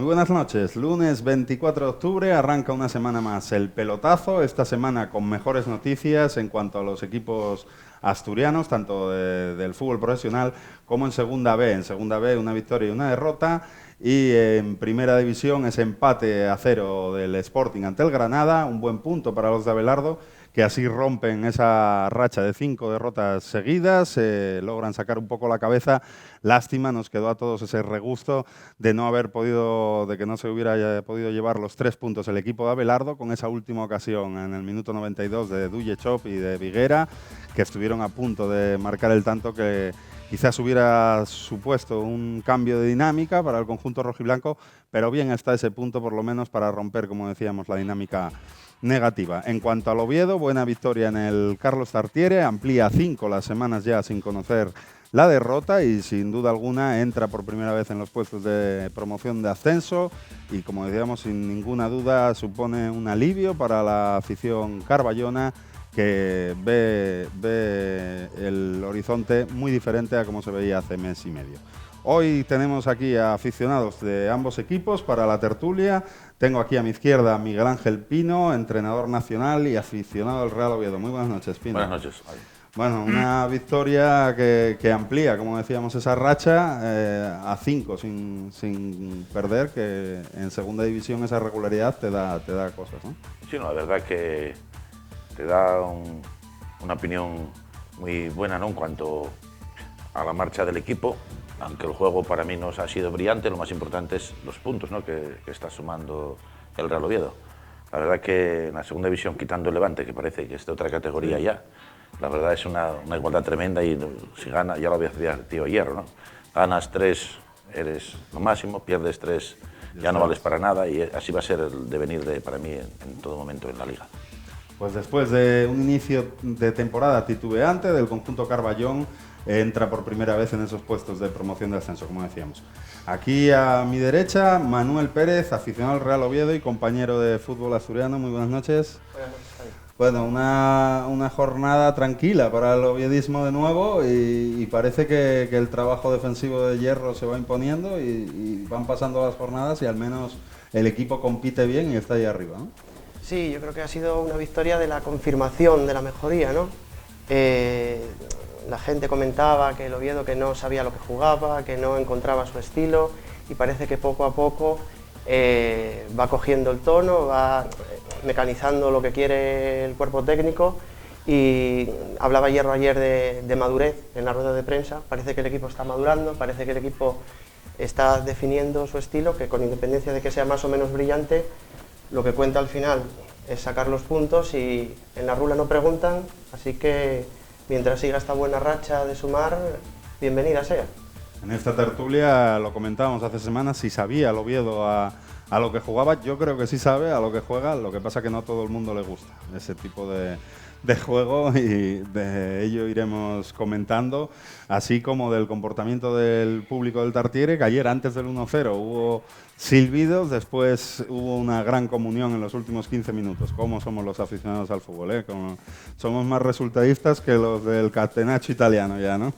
Muy buenas noches. Lunes 24 de octubre arranca una semana más el pelotazo. Esta semana con mejores noticias en cuanto a los equipos asturianos, tanto del fútbol profesional como en Segunda B. En Segunda B una victoria y una derrota. Y en Primera División ese empate a 0 del Sporting ante el Granada. Un buen punto para los de Abelardo, que así rompen esa racha de 5 derrotas seguidas, logran sacar un poco la cabeza. Lástima, nos quedó a todos ese regusto de que no se hubiera podido llevar los 3 puntos el equipo de Abelardo, con esa última ocasión en el minuto 92 de Dujechop y de Viguera, que estuvieron a punto de marcar el tanto que quizás hubiera supuesto un cambio de dinámica para el conjunto rojiblanco, pero bien está ese punto por lo menos para romper, como decíamos, la dinámica negativa. En cuanto al Oviedo, buena victoria en el Carlos Tartiere, amplía 5 las semanas ya sin conocer la derrota y sin duda alguna entra por primera vez en los puestos de promoción de ascenso y, como decíamos, sin ninguna duda supone un alivio para la afición carballona, que ve el horizonte muy diferente a como se veía hace mes y medio. Hoy tenemos aquí a aficionados de ambos equipos para la tertulia. Tengo aquí a mi izquierda a Miguel Ángel Pino, entrenador nacional y aficionado del Real Oviedo. Muy buenas noches, Pino. Buenas noches. Bueno, una victoria que amplía, como decíamos, esa racha a 5 sin perder, que en Segunda División esa regularidad te da cosas, ¿no? Sí, no, la verdad que te da una opinión muy buena, ¿no?, en cuanto a la marcha del equipo. Aunque el juego para mí no ha sido brillante, lo más importante es los puntos, ¿no?, que está sumando el Real Oviedo. La verdad que en la Segunda División, quitando el Levante, que parece que es de otra categoría ya, la verdad es una igualdad tremenda y si gana, ya lo había advertido ayer, ¿no?, ganas 3 eres lo máximo, pierdes 3 ya no vales para nada, y así va a ser el devenir para mí en todo momento en la Liga. Pues después de un inicio de temporada titubeante del conjunto carballón, entra por primera vez en esos puestos de promoción de ascenso, como decíamos. Aquí a mi derecha, Manuel Pérez, aficionado al Real Oviedo y compañero de fútbol asturiano. Muy buenas noches. Buenas noches, Javi. Bueno, una jornada tranquila para el oviedismo de nuevo y parece que el trabajo defensivo de Hierro se va imponiendo y van pasando las jornadas y al menos el equipo compite bien y está ahí arriba, ¿no? Sí, yo creo que ha sido una victoria de la confirmación de la mejoría, ¿no? La gente comentaba que el Oviedo que no sabía lo que jugaba, que no encontraba su estilo, y parece que poco a poco va cogiendo el tono, va mecanizando lo que quiere el cuerpo técnico. Y hablaba Hierro ayer de madurez en la rueda de prensa. Parece que el equipo está madurando, parece que el equipo está definiendo su estilo, que con independencia de que sea más o menos brillante, lo que cuenta al final es sacar los puntos, y en la rula no preguntan, así que mientras siga esta buena racha de sumar, bienvenida sea. En esta tertulia lo comentábamos hace semanas, si sabía el Oviedo a lo que jugaba. Yo creo que sí sabe a lo que juega, lo que pasa que no a todo el mundo le gusta ese tipo de juego, y de ello iremos comentando, así como del comportamiento del público del Tartiere, que ayer antes del 1-0 hubo silbidos, después hubo una gran comunión en los últimos 15 minutos. ¿Cómo somos los aficionados al fútbol, eh? Como somos más resultadistas que los del catenaccio italiano ya, ¿no?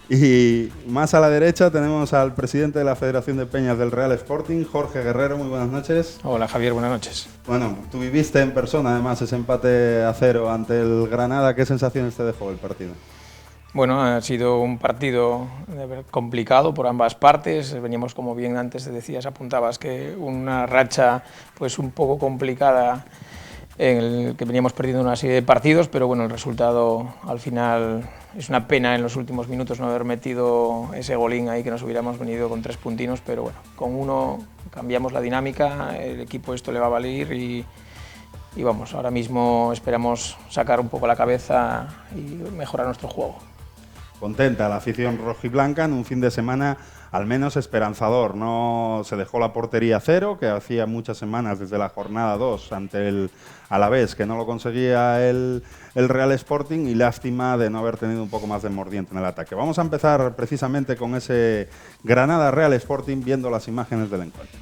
Y más a la derecha tenemos al presidente de la Federación de Peñas del Real Sporting, Jorge Guerrero. Muy buenas noches. Hola Javier, buenas noches. Bueno, tú viviste en persona además ese empate a 0 ante el Granada. ¿Qué sensaciones te dejó el partido? Bueno, ha sido un partido complicado por ambas partes. Veníamos, como bien antes te decías, apuntabas, que una racha pues un poco complicada, en el que veníamos perdiendo una serie de partidos, pero bueno, el resultado al final es una pena en los últimos minutos no haber metido ese golín ahí, que nos hubiéramos venido con 3 puntinos, pero bueno, con uno cambiamos la dinámica, el equipo esto le va a valer y vamos, ahora mismo esperamos sacar un poco la cabeza y mejorar nuestro juego. Contenta la afición rojiblanca en un fin de semana al menos esperanzador. No se dejó la portería 0, que hacía muchas semanas desde la jornada 2 ante el Alavés que no lo conseguía el Real Sporting, y lástima de no haber tenido un poco más de mordiente en el ataque. Vamos a empezar precisamente con ese Granada Real Sporting, viendo las imágenes del encuentro.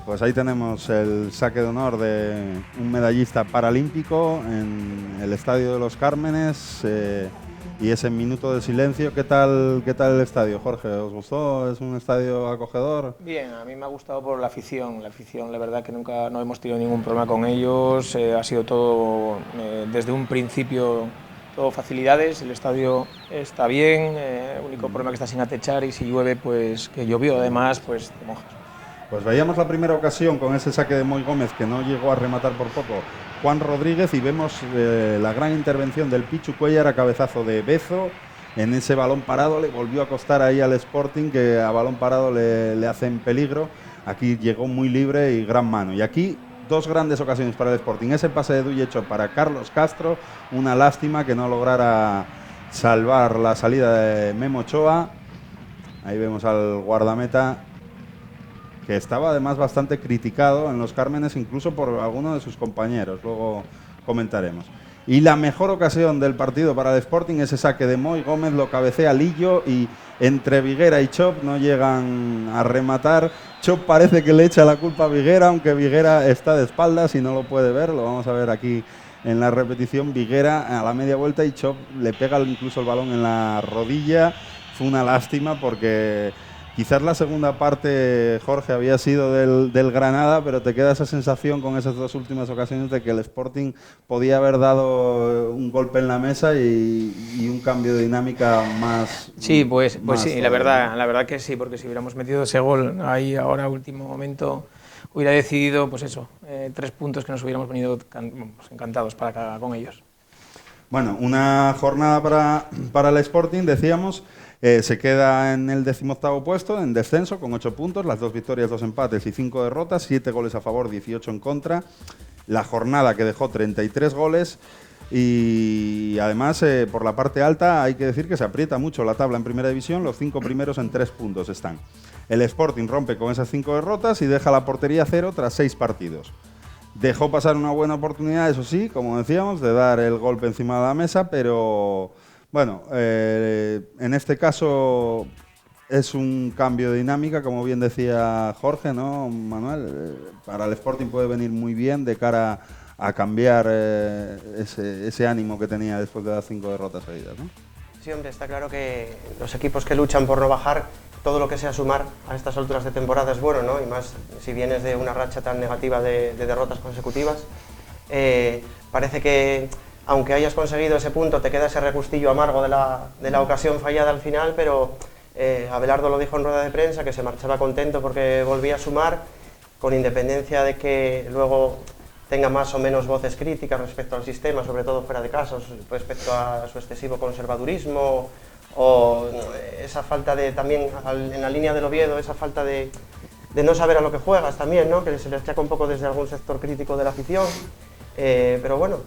Pues ahí tenemos el saque de honor de un medallista paralímpico en el Estadio de los Cármenes. y ese minuto de silencio. ¿Qué tal el estadio, Jorge? ¿Os gustó? ¿Es un estadio acogedor? Bien, a mí me ha gustado por la afición, la verdad que nunca no hemos tenido ningún problema con ellos, ha sido todo desde un principio, todo facilidades, el estadio está bien, el único problema que está sin atechar y si llueve, pues que llovió además, pues te mojas. Pues veíamos la primera ocasión con ese saque de Moy Gómez que no llegó a rematar por poco Juan Rodríguez y vemos la gran intervención del Pichu Cuéllar a cabezazo de Bezo. En ese balón parado le volvió a costar ahí al Sporting, que a balón parado le hace en peligro. Aquí llegó muy libre y gran mano. Y aquí dos grandes ocasiones para el Sporting. Ese pase de Dullecho para Carlos Castro, una lástima que no lograra salvar la salida de Memo Ochoa. Ahí vemos al guardameta, que estaba además bastante criticado en los Cármenes, incluso por algunos de sus compañeros, luego comentaremos. Y la mejor ocasión del partido para el Sporting, ese saque de Moy Gómez, lo cabecea Lillo y entre Viguera y Chop no llegan a rematar. Chop parece que le echa la culpa a Viguera, aunque Viguera está de espaldas y no lo puede ver, lo vamos a ver aquí en la repetición. Viguera a la media vuelta y Chop le pega incluso el balón en la rodilla. Fue una lástima porque quizás la segunda parte, Jorge, había sido del Granada, pero te queda esa sensación con esas dos últimas ocasiones de que el Sporting podía haber dado un golpe en la mesa y un cambio de dinámica más. Sí, pues sí, la verdad que sí, porque si hubiéramos metido ese gol ahí ahora, último momento, hubiera decidido, pues eso, 3 puntos que nos hubiéramos venido encantados con ellos. Bueno, una jornada para el Sporting, decíamos. Se queda en el 18º puesto, en descenso, con 8 puntos, las 2 victorias, 2 empates y 5 derrotas, 7 goles a favor, 18 en contra. La jornada que dejó 33 goles y además por la parte alta hay que decir que se aprieta mucho la tabla en primera división, los 5 primeros en 3 puntos están. El Sporting rompe con esas 5 derrotas y deja la portería 0 tras 6 partidos. Dejó pasar una buena oportunidad, eso sí, como decíamos, de dar el golpe encima de la mesa, pero bueno, en este caso es un cambio de dinámica, como bien decía Jorge, ¿no, Manuel? Para el Sporting puede venir muy bien de cara a cambiar ese ánimo que tenía después de las 5 derrotas seguidas, ¿no? Sí, hombre, está claro que los equipos que luchan por no bajar, todo lo que sea sumar a estas alturas de temporada es bueno, ¿no? Y más si vienes de una racha tan negativa de derrotas consecutivas. Parece que aunque hayas conseguido ese punto, te queda ese regustillo amargo de la ocasión fallada al final, pero Abelardo lo dijo en rueda de prensa, que se marchaba contento porque volvía a sumar, con independencia de que luego tenga más o menos voces críticas respecto al sistema, sobre todo fuera de casa, respecto a su excesivo conservadurismo, o esa falta de, también en la línea del Oviedo, esa falta de no saber a lo que juegas también, ¿no? Que se le achaca un poco desde algún sector crítico de la afición, pero bueno,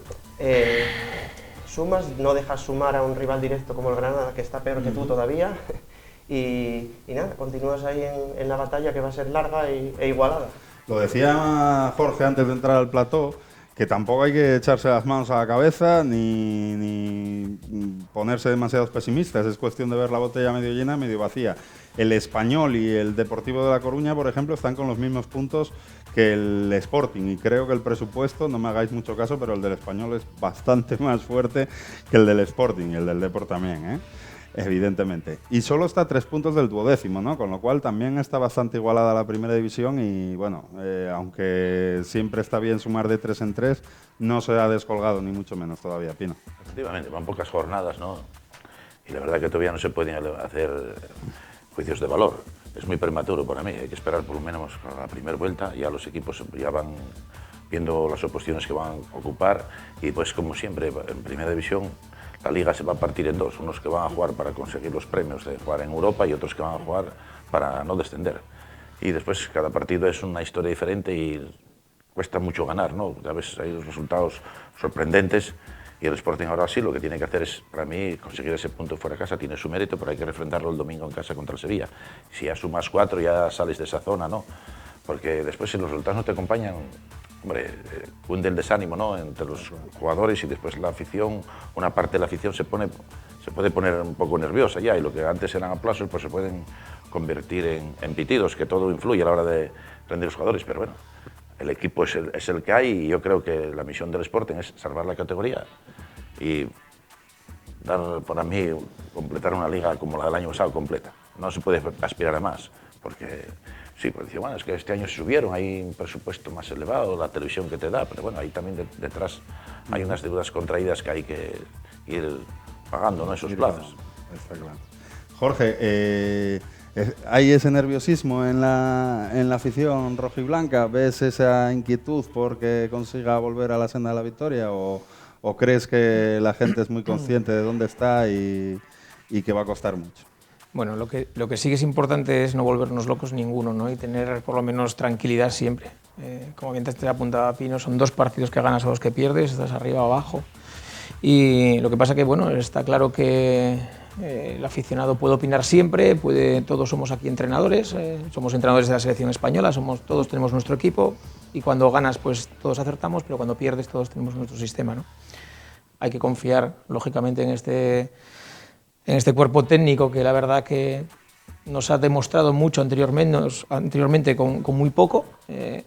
sumas, no dejas sumar a un rival directo como el Granada, que está peor que tú todavía, y nada, continúas ahí en la batalla, que va a ser larga e igualada. Lo decía Jorge antes de entrar al plató, que tampoco hay que echarse las manos a la cabeza ni ponerse demasiados pesimistas, es cuestión de ver la botella medio llena, medio vacía. El Español y el Deportivo de La Coruña, por ejemplo, están con los mismos puntos que el Sporting, y creo que el presupuesto, no me hagáis mucho caso, pero el del Español es bastante más fuerte que el del Sporting, y el del Depor también, evidentemente. Y solo está a 3 puntos del 12º, ¿no? Con lo cual también está bastante igualada la primera división y, bueno, aunque siempre está bien sumar de 3 en 3, no se ha descolgado ni mucho menos todavía, Pino. Efectivamente, van pocas jornadas, ¿no? Y la verdad que todavía no se pueden hacer juicios de valor. Es muy prematuro para mí, hay que esperar por lo menos a la primera vuelta, ya los equipos ya van viendo las oposiciones que van a ocupar y pues como siempre en primera división la liga se va a partir en dos, unos que van a jugar para conseguir los premios de jugar en Europa y otros que van a jugar para no descender. Y después cada partido es una historia diferente y cuesta mucho ganar, ¿no? A veces hay resultados sorprendentes y el Sporting ahora sí lo que tiene que hacer es, para mí, conseguir ese punto fuera de casa, tiene su mérito, pero hay que refrendarlo el domingo en casa contra el Sevilla. Si ya sumas 4 ya sales de esa zona, ¿no? Porque después si los resultados no te acompañan, hombre, hunde el desánimo, ¿no? Entre los jugadores y después la afición, una parte de la afición se puede poner un poco nerviosa ya y lo que antes eran aplausos pues se pueden convertir en pitidos, que todo influye a la hora de rendir los jugadores, pero bueno, el equipo es el que hay y yo creo que la misión del Sporting es salvar la categoría y dar, para mí, completar una liga como la del año pasado completa. No se puede aspirar a más, porque sí, pues decía, bueno, es que este año se subieron, hay un presupuesto más elevado, la televisión que te da, pero bueno, ahí también detrás hay unas deudas contraídas que hay que ir pagando, ¿no? Esos plazos. Está claro. Jorge, ¿hay ese nerviosismo en la afición rojiblanca? ¿Ves esa inquietud porque consiga volver a la senda de la victoria? ¿O crees que la gente es muy consciente de dónde está y que va a costar mucho? Bueno, lo que sí que es importante es no volvernos locos ninguno, ¿no? Y tener por lo menos tranquilidad siempre. Como bien te apuntaba Pino, son 2 partidos que ganas o 2 que pierdes, estás arriba o abajo. Y lo que pasa que, bueno, está claro que el aficionado puede opinar siempre, todos somos aquí entrenadores, somos entrenadores de la selección española, todos tenemos nuestro equipo y cuando ganas pues todos acertamos, pero cuando pierdes todos tenemos nuestro sistema, ¿no? Hay que confiar, lógicamente, en este cuerpo técnico que la verdad que nos ha demostrado mucho anteriormente con muy poco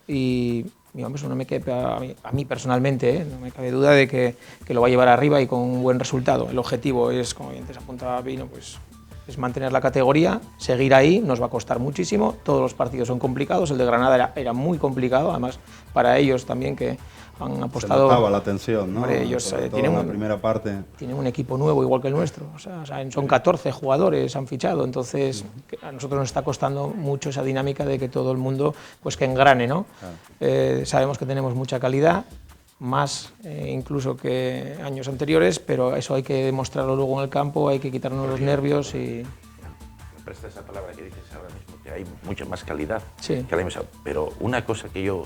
y digamos, no me cabe, a mí personalmente, no me cabe duda de que lo va a llevar arriba y con un buen resultado. El objetivo es, como bien te apuntaba Pino, pues es mantener la categoría, seguir ahí, nos va a costar muchísimo, todos los partidos son complicados, el de Granada era muy complicado, además para ellos también que han apostado... Se notaba la tensión, ¿no? Hombre, ellos tienen la primera parte. Tienen un equipo nuevo igual que el nuestro, o sea, son 14 jugadores, han fichado, entonces a nosotros nos está costando mucho esa dinámica de que todo el mundo pues que engrane, ¿no? Claro. Sabemos que tenemos mucha calidad, más incluso que años anteriores, pero eso hay que demostrarlo luego en el campo, hay que quitarnos los nervios y... Me presta esa palabra que dices ahora mismo, que hay mucha más calidad sí. que el año pasado, pero una cosa que yo...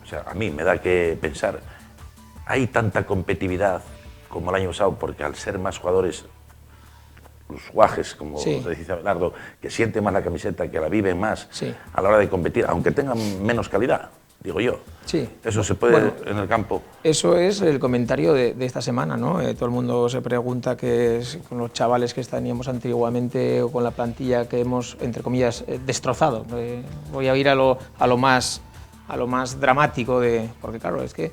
O sea, a mí me da que pensar, hay tanta competitividad como el año pasado, porque al ser más jugadores, los guajes, como sí. dice Abelardo, que sienten más la camiseta, que la viven más sí. a la hora de competir, aunque tengan menos calidad, digo yo. Sí. Eso se puede en el campo. Eso es el comentario de esta semana, ¿no? Todo el mundo se pregunta qué es con los chavales que teníamos antiguamente o con la plantilla que hemos, entre comillas, destrozado. Voy a ir a lo más dramático, porque claro, es que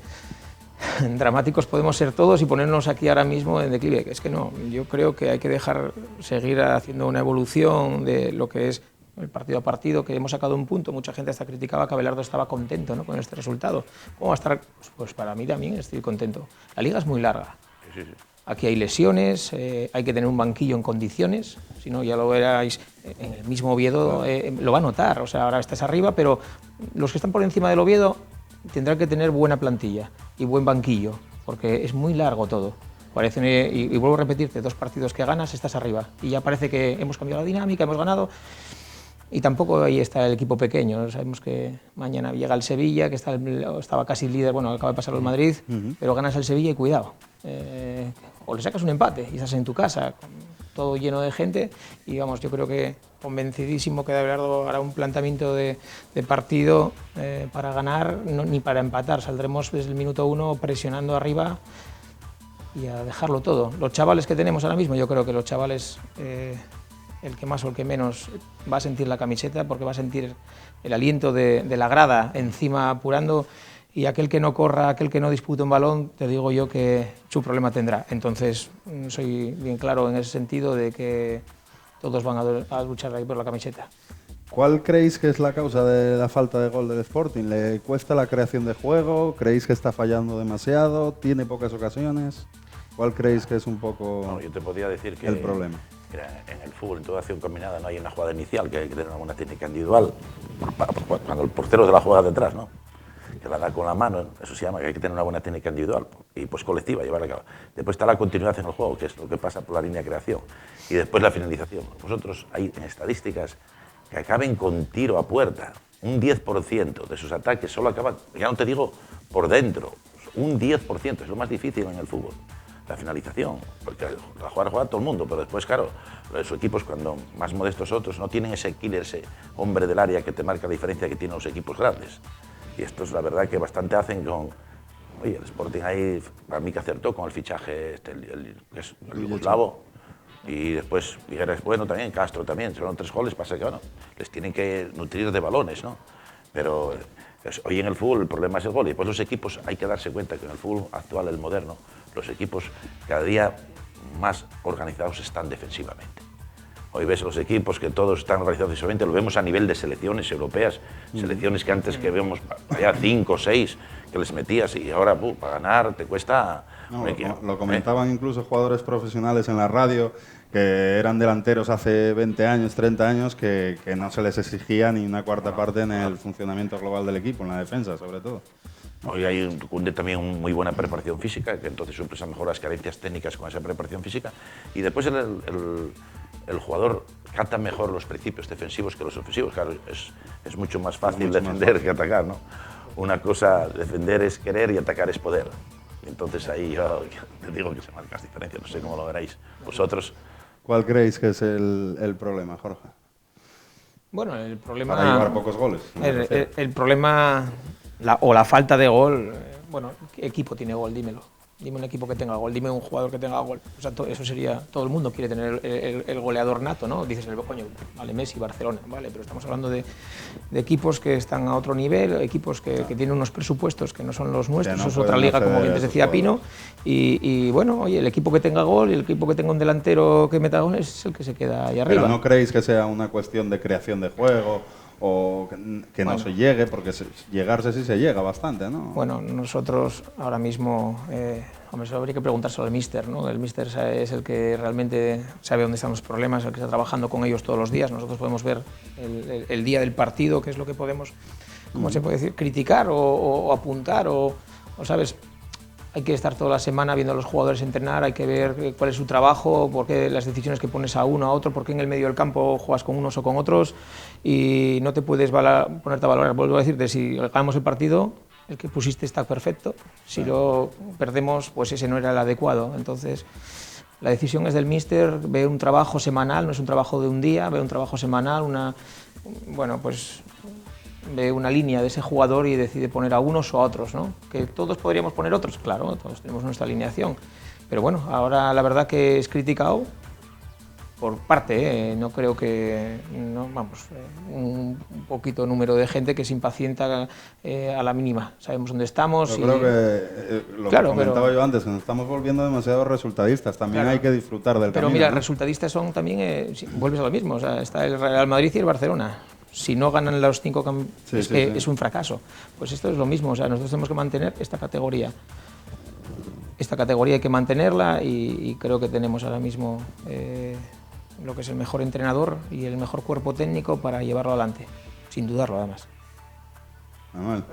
dramáticos podemos ser todos y ponernos aquí ahora mismo en declive. Es que no, yo creo que hay que seguir haciendo una evolución de lo que es el partido a partido, que hemos sacado un punto. Mucha gente hasta criticaba que Abelardo estaba contento, ¿no?, con este resultado. ¿Cómo va a estar? Pues para mí también estoy contento. La liga es muy larga. Sí. Aquí hay lesiones, hay que tener un banquillo en condiciones, si no ya lo veráis en el mismo Oviedo, lo va a notar, o sea, ahora estás arriba, pero los que están por encima del Oviedo tendrán que tener buena plantilla y buen banquillo, porque es muy largo todo. Parece, y vuelvo a repetirte, 2 partidos que ganas, estás arriba, y ya parece que hemos cambiado la dinámica, hemos ganado, y tampoco ahí está el equipo pequeño. Sabemos que mañana llega el Sevilla, que estaba casi líder, bueno, acaba de pasar el Madrid, pero ganas el Sevilla y cuidado. O le sacas un empate y estás en tu casa, todo lleno de gente, y vamos, yo creo que convencidísimo que Abelardo hará un planteamiento de partido para ganar, ni para empatar. Saldremos desde el minuto 1 presionando arriba y a dejarlo todo. Los chavales que tenemos ahora mismo, yo creo que los chavales, el que más o el que menos, va a sentir la camiseta, porque va a sentir el aliento de la grada encima apurando. Y aquel que no corra, aquel que no dispute un balón, te digo yo que su problema tendrá. Entonces, soy bien claro en ese sentido de que todos van a luchar ahí por la camiseta. ¿Cuál creéis que es la causa de la falta de gol del Sporting? ¿Le cuesta la creación de juego? ¿Creéis que está fallando demasiado? ¿Tiene pocas ocasiones? ¿Cuál creéis que es un poco yo te podría decir que el problema? Mira, en el fútbol, en toda acción combinada, no hay una jugada inicial, que hay que tener una técnica individual, cuando el portero de la jugada detrás, ¿no?, que la da con la mano, eso se llama que hay que tener una buena técnica individual y pues colectiva, llevarla a cabo. Después está la continuidad en el juego, que es lo que pasa por la línea de creación, y después la finalización. Vosotros hay en estadísticas que acaben con tiro a puerta, un 10% de sus ataques solo acaban, ya no te digo por dentro, un 10%, es lo más difícil en el fútbol, la finalización, porque la juega todo el mundo, pero después, claro, los equipos cuando más modestos otros no tienen ese killer, ese hombre del área que te marca la diferencia que tienen los equipos grandes. Y esto es la verdad que bastante hacen con... Oye, el Sporting ahí, para mí que acertó con el fichaje, el yugoslavo, y después Figueres es bueno también, Castro también, fueron 3 goles, pasa que, bueno, les tienen que nutrir de balones, ¿no? Pero hoy en el fútbol el problema es el gol, y después los equipos hay que darse cuenta que en el fútbol actual, el moderno, los equipos cada día más organizados están defensivamente. Hoy ves los equipos que todos están organizados defensivamente, lo vemos a nivel de selecciones europeas, selecciones que antes que vemos ya 5 o 6 que les metías y ahora para ganar te cuesta... No, lo comentaban incluso jugadores profesionales en la radio que eran delanteros hace 20 años, 30 años, que no se les exigía ni una cuarta parte en el funcionamiento global del equipo, en la defensa sobre todo. Hoy hay también muy buena preparación física, que entonces suples a mejor las carencias técnicas con esa preparación física. Y después el jugador capta mejor los principios defensivos que los ofensivos. Claro, es mucho más fácil defender que atacar, ¿no? Una cosa, defender es querer y atacar es poder. Entonces ahí yo te digo que se marcan las diferencias, no sé cómo lo veréis vosotros. ¿Cuál creéis que es el problema, Jorge? Bueno, el problema... Para llevar pocos goles. El problema, o la falta de gol, bueno, ¿qué equipo tiene gol? Dímelo. Dime un equipo que tenga gol, dime un jugador que tenga gol. O sea, eso sería, todo el mundo quiere tener el goleador nato, ¿no? Dices, coño, vale, Messi, Barcelona, vale, pero estamos hablando de equipos que están a otro nivel, equipos que tienen unos presupuestos que no son los nuestros, no es otra liga, como bien te decía Pino, y bueno, oye, el equipo que tenga gol y el equipo que tenga un delantero que meta goles es el que se queda ahí arriba. ¿Pero no creéis que sea una cuestión de creación de juego? O que no se llegue, porque llegarse sí se llega bastante, ¿no? Bueno, nosotros ahora mismo, hombre, eso habría que preguntárselo al míster, ¿no? El míster es el que realmente sabe dónde están los problemas, el que está trabajando con ellos todos los días. Nosotros podemos ver el día del partido, que es lo que podemos, ¿cómo se puede decir? Criticar o apuntar, o ¿sabes? Hay que estar toda la semana viendo a los jugadores entrenar, hay que ver cuál es su trabajo, por qué las decisiones que pones a uno, a otro, por qué en el medio del campo juegas con unos o con otros, y no te puedes ponerte a valorar. Vuelvo a decirte, si ganamos el partido, el que pusiste está perfecto, si lo perdemos, pues ese no era el adecuado. Entonces, la decisión es del míster, ve un trabajo semanal, no es un trabajo de un día, ve un trabajo semanal, ve una línea de ese jugador y decide poner a unos o a otros, ¿no? Que todos podríamos poner otros, claro, todos tenemos nuestra alineación, pero bueno, ahora la verdad que es criticado por parte, no creo que, un poquito número de gente que se impacienta a la mínima, sabemos dónde estamos. Yo creo que lo que comentaba yo antes, que nos estamos volviendo demasiado resultadistas, también hay que disfrutar del camino. Pero mira, ¿no? Resultadistas son también, vuelves a lo mismo, o sea, está el Real Madrid y el Barcelona. Si no ganan los 5 es un fracaso. Pues esto es lo mismo, o sea, nosotros tenemos que mantener esta categoría. Esta categoría hay que mantenerla y creo que tenemos ahora mismo lo que es el mejor entrenador y el mejor cuerpo técnico para llevarlo adelante, sin dudarlo además. Manuel,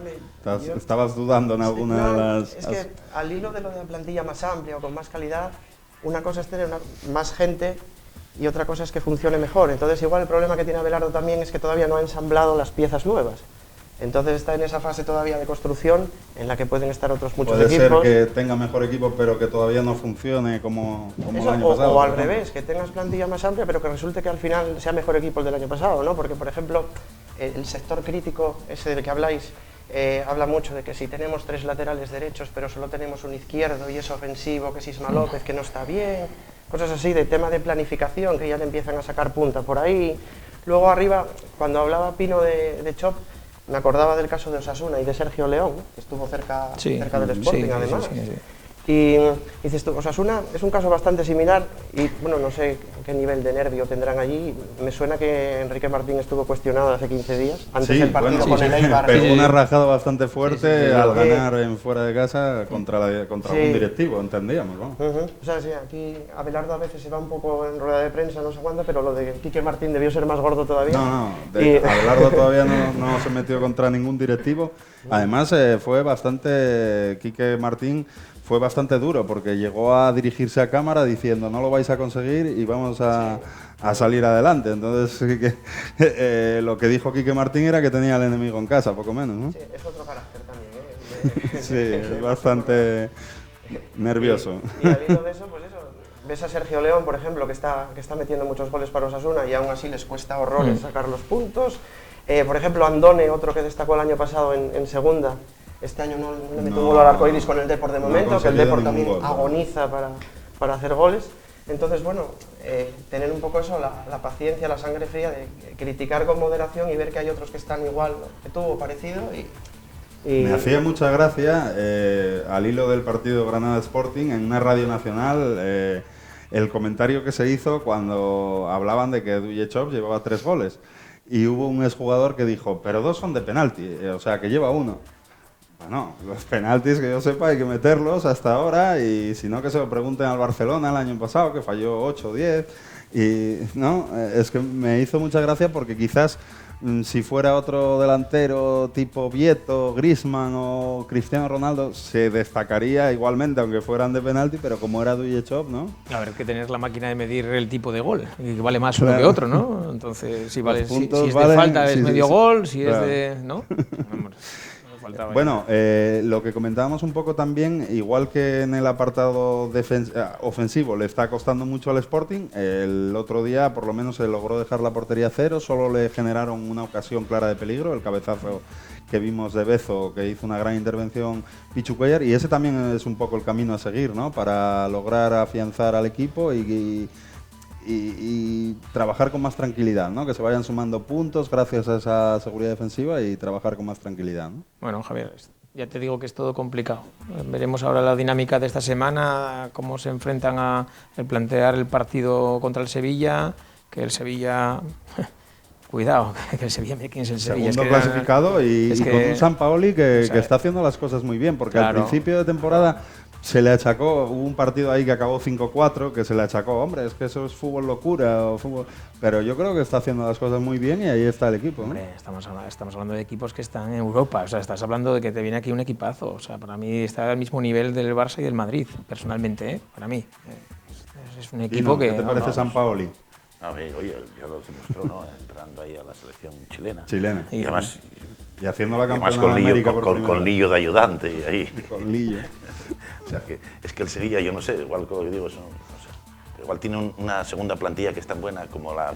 estabas dudando en alguna de las... Es que al hilo de lo de la plantilla más amplia o con más calidad, una cosa es tener más gente y otra cosa es que funcione mejor. Entonces igual el problema que tiene Abelardo también es que todavía no ha ensamblado las piezas nuevas. Entonces está en esa fase todavía de construcción en la que pueden estar otros muchos equipos. Puede ser que tenga mejor equipo pero que todavía no funcione como el año pasado. O al revés, que tengas plantilla más amplia pero que resulte que al final sea mejor equipo el del año pasado, ¿no? Porque por ejemplo el sector crítico, ese del que habláis, habla mucho de que si tenemos 3 laterales derechos pero solo tenemos un izquierdo y es ofensivo, que es Isma López, que no está bien, cosas así de tema de planificación que ya le empiezan a sacar punta por ahí. Luego arriba, cuando hablaba Pino de Chop, me acordaba del caso de Osasuna y de Sergio León, que estuvo cerca del Sporting además. Sí. Y dices tú, Osasuna es un caso bastante similar y bueno, no sé qué nivel de nervio tendrán allí. Me suena que Enrique Martín estuvo cuestionado hace 15 días, antes del partido con el Eibar. Pegó una rajada bastante fuerte al ganar en fuera de casa contra un directivo, entendíamos, ¿no? O sea, sí, aquí Abelardo a veces se va un poco en rueda de prensa, no sé cuándo, pero lo de Quique Martín debió ser más gordo todavía. Abelardo todavía no se metió contra ningún directivo. Además, Quique Martín fue bastante duro porque llegó a dirigirse a cámara diciendo no lo vais a conseguir y vamos a salir adelante. Entonces lo que dijo Quique Martín era que tenía al enemigo en casa, poco menos, ¿no? Sí, es otro carácter también, Sí, es bastante nervioso. Y al hilo de eso, pues eso, ves a Sergio León, por ejemplo, que está metiendo muchos goles para Osasuna y aún así les cuesta horrores sacar los puntos. Por ejemplo, Andone, otro que destacó el año pasado en segunda. Este año no le metió un gol al arcoiris con el Depor de momento, que el Depor también agoniza para hacer goles. Entonces, bueno, tener un poco eso, la paciencia, la sangre fría de criticar con moderación y ver que hay otros que están igual que tú o parecido. Me hacía mucha gracia, al hilo del partido Granada Sporting, en una radio nacional, el comentario que se hizo cuando hablaban de que Dujechov llevaba 3 goles. Y hubo un exjugador que dijo, pero 2 son de penalti, o sea, que lleva 1. Bueno, los penaltis que yo sepa hay que meterlos hasta ahora, y si no que se lo pregunten al Barcelona el año pasado, que falló 8 o 10. Y no, es que me hizo mucha gracia porque quizás si fuera otro delantero tipo Vieto, Griezmann o Cristiano Ronaldo, se destacaría igualmente, aunque fueran de penalti, pero como era Dujechov, ¿no? A ver, hay que tener la máquina de medir el tipo de gol, que vale más uno que otro, ¿no? Entonces, si es de falta es medio gol, si es de... ¿no? Bueno, lo que comentábamos un poco también, igual que en el apartado ofensivo le está costando mucho al Sporting, el otro día por lo menos se logró dejar la portería a 0, solo le generaron una ocasión clara de peligro, el cabezazo que vimos de Bezo, que hizo una gran intervención Pichu Cuellar, y ese también es un poco el camino a seguir, ¿no? Para lograr afianzar al equipo y trabajar con más tranquilidad, ¿no? Que se vayan sumando puntos gracias a esa seguridad defensiva y trabajar con más tranquilidad, ¿no? Bueno, Javier, ya te digo que es todo complicado. Veremos ahora la dinámica de esta semana, cómo se enfrentan a plantear el partido contra el Sevilla, que el Sevilla... Cuidado, que el Sevilla, ¿quién es el Sevilla? Segundo clasificado y con un Sampaoli que está haciendo las cosas muy bien, porque al principio de temporada se le achacó, hubo un partido ahí que acabó 5-4, que se le achacó, hombre, es que eso es fútbol locura, o fútbol... pero yo creo que está haciendo las cosas muy bien y ahí está el equipo, ¿no? Hombre, estamos hablando de equipos que están en Europa, o sea, estás hablando de que te viene aquí un equipazo, o sea, para mí está al mismo nivel del Barça y del Madrid, personalmente, ¿eh? Para mí. Es un equipo que... ¿Qué te parece Sampaoli? A ver, oye, ya lo demostró, ¿no? Entrando ahí a la selección chilena. Y además, y haciendo la campaña con de América con Lillo de ayudante y ahí. Con Lillo. O sea, que es que el Sevilla, yo no sé, igual que lo que digo, no sé, igual tiene una segunda plantilla que es tan buena como la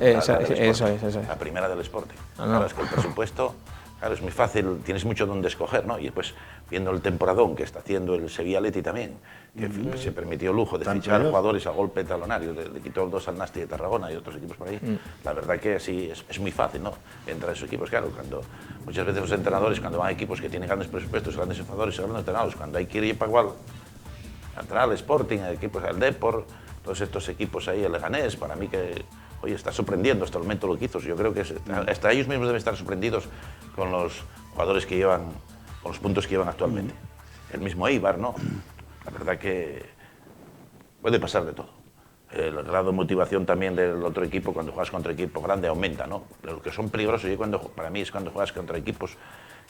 primera del Sporting. Claro, es que el presupuesto, claro, es muy fácil, tienes mucho donde escoger, ¿no? Y después, viendo el temporadón que está haciendo el Sevilla Athletic también, que se permitió el lujo de fichar jugadores a golpe talonario, le quitó 2 al Nasti de Tarragona y otros equipos por ahí. La verdad que así es muy fácil, ¿no? Entrar a esos equipos, claro, cuando muchas veces los entrenadores, cuando van a equipos que tienen grandes presupuestos, grandes jugadores, grandes entrenados, cuando hay que ir para igual, entrar al Sporting, a equipos al Depor, todos estos equipos ahí, el Leganés, para mí que, oye, está sorprendiendo hasta el momento lo que hizo. Yo creo que hasta ellos mismos deben estar sorprendidos con los jugadores que llevan, con los puntos que llevan actualmente. El mismo Eibar, ¿no? La verdad que puede pasar de todo. El grado de motivación también del otro equipo cuando juegas contra equipo grande aumenta, ¿no? Lo que son peligrosos para mí es cuando juegas contra equipos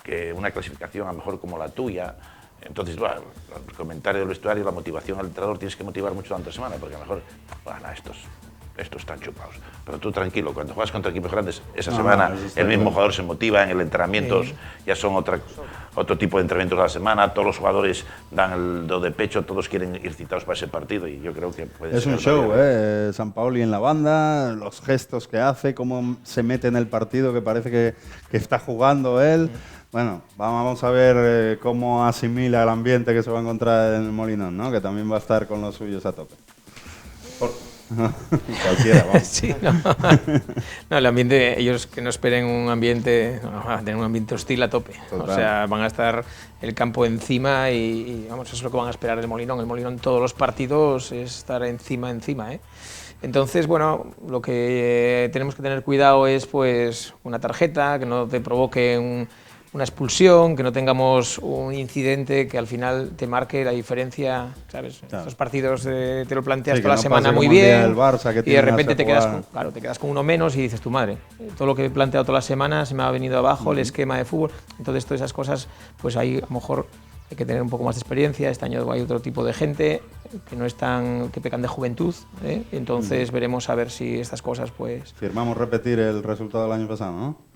que una clasificación a lo mejor como la tuya. Entonces, bueno, el comentario del vestuario, la motivación al entrenador, tienes que motivar mucho durante la semana, porque a lo mejor, bueno, estos están chupados. Pero tú tranquilo, cuando juegas contra equipos grandes, esa semana el mismo jugador se motiva, en el entrenamiento ya son otro tipo de entrenamientos a la semana, todos los jugadores dan el do de pecho, todos quieren ir citados para ese partido y yo creo que puede ser... Es un show, Sampaoli en la banda, los gestos que hace, cómo se mete en el partido, que parece que está jugando él. Bueno, vamos a ver cómo asimila el ambiente que se va a encontrar en el Molinón, ¿no? Que también va a estar con los suyos a tope. Cualquiera, vamos. Sí, no, el ambiente, ellos que no esperen un ambiente, van a tener un ambiente hostil a tope. Total. O sea, van a estar el campo encima y vamos, eso es lo que van a esperar del Molinón. El Molinón todos los partidos es estar encima, ¿eh? Entonces, bueno, lo que tenemos que tener cuidado es pues una tarjeta que no te provoque una expulsión, que no tengamos un incidente que al final te marque la diferencia, ¿sabes? Claro. Estos partidos te lo planteas toda la semana muy bien el Barça, que y de repente te quedas con uno menos y dices, tu madre, todo lo que he planteado toda la semana se me ha venido abajo, el esquema de fútbol. Entonces, todas esas cosas, pues ahí a lo mejor hay que tener un poco más de experiencia. Este año hay otro tipo de gente que pecan de juventud, ¿eh? Entonces veremos a ver si estas cosas, pues... Firmamos repetir el resultado del año pasado, ¿no?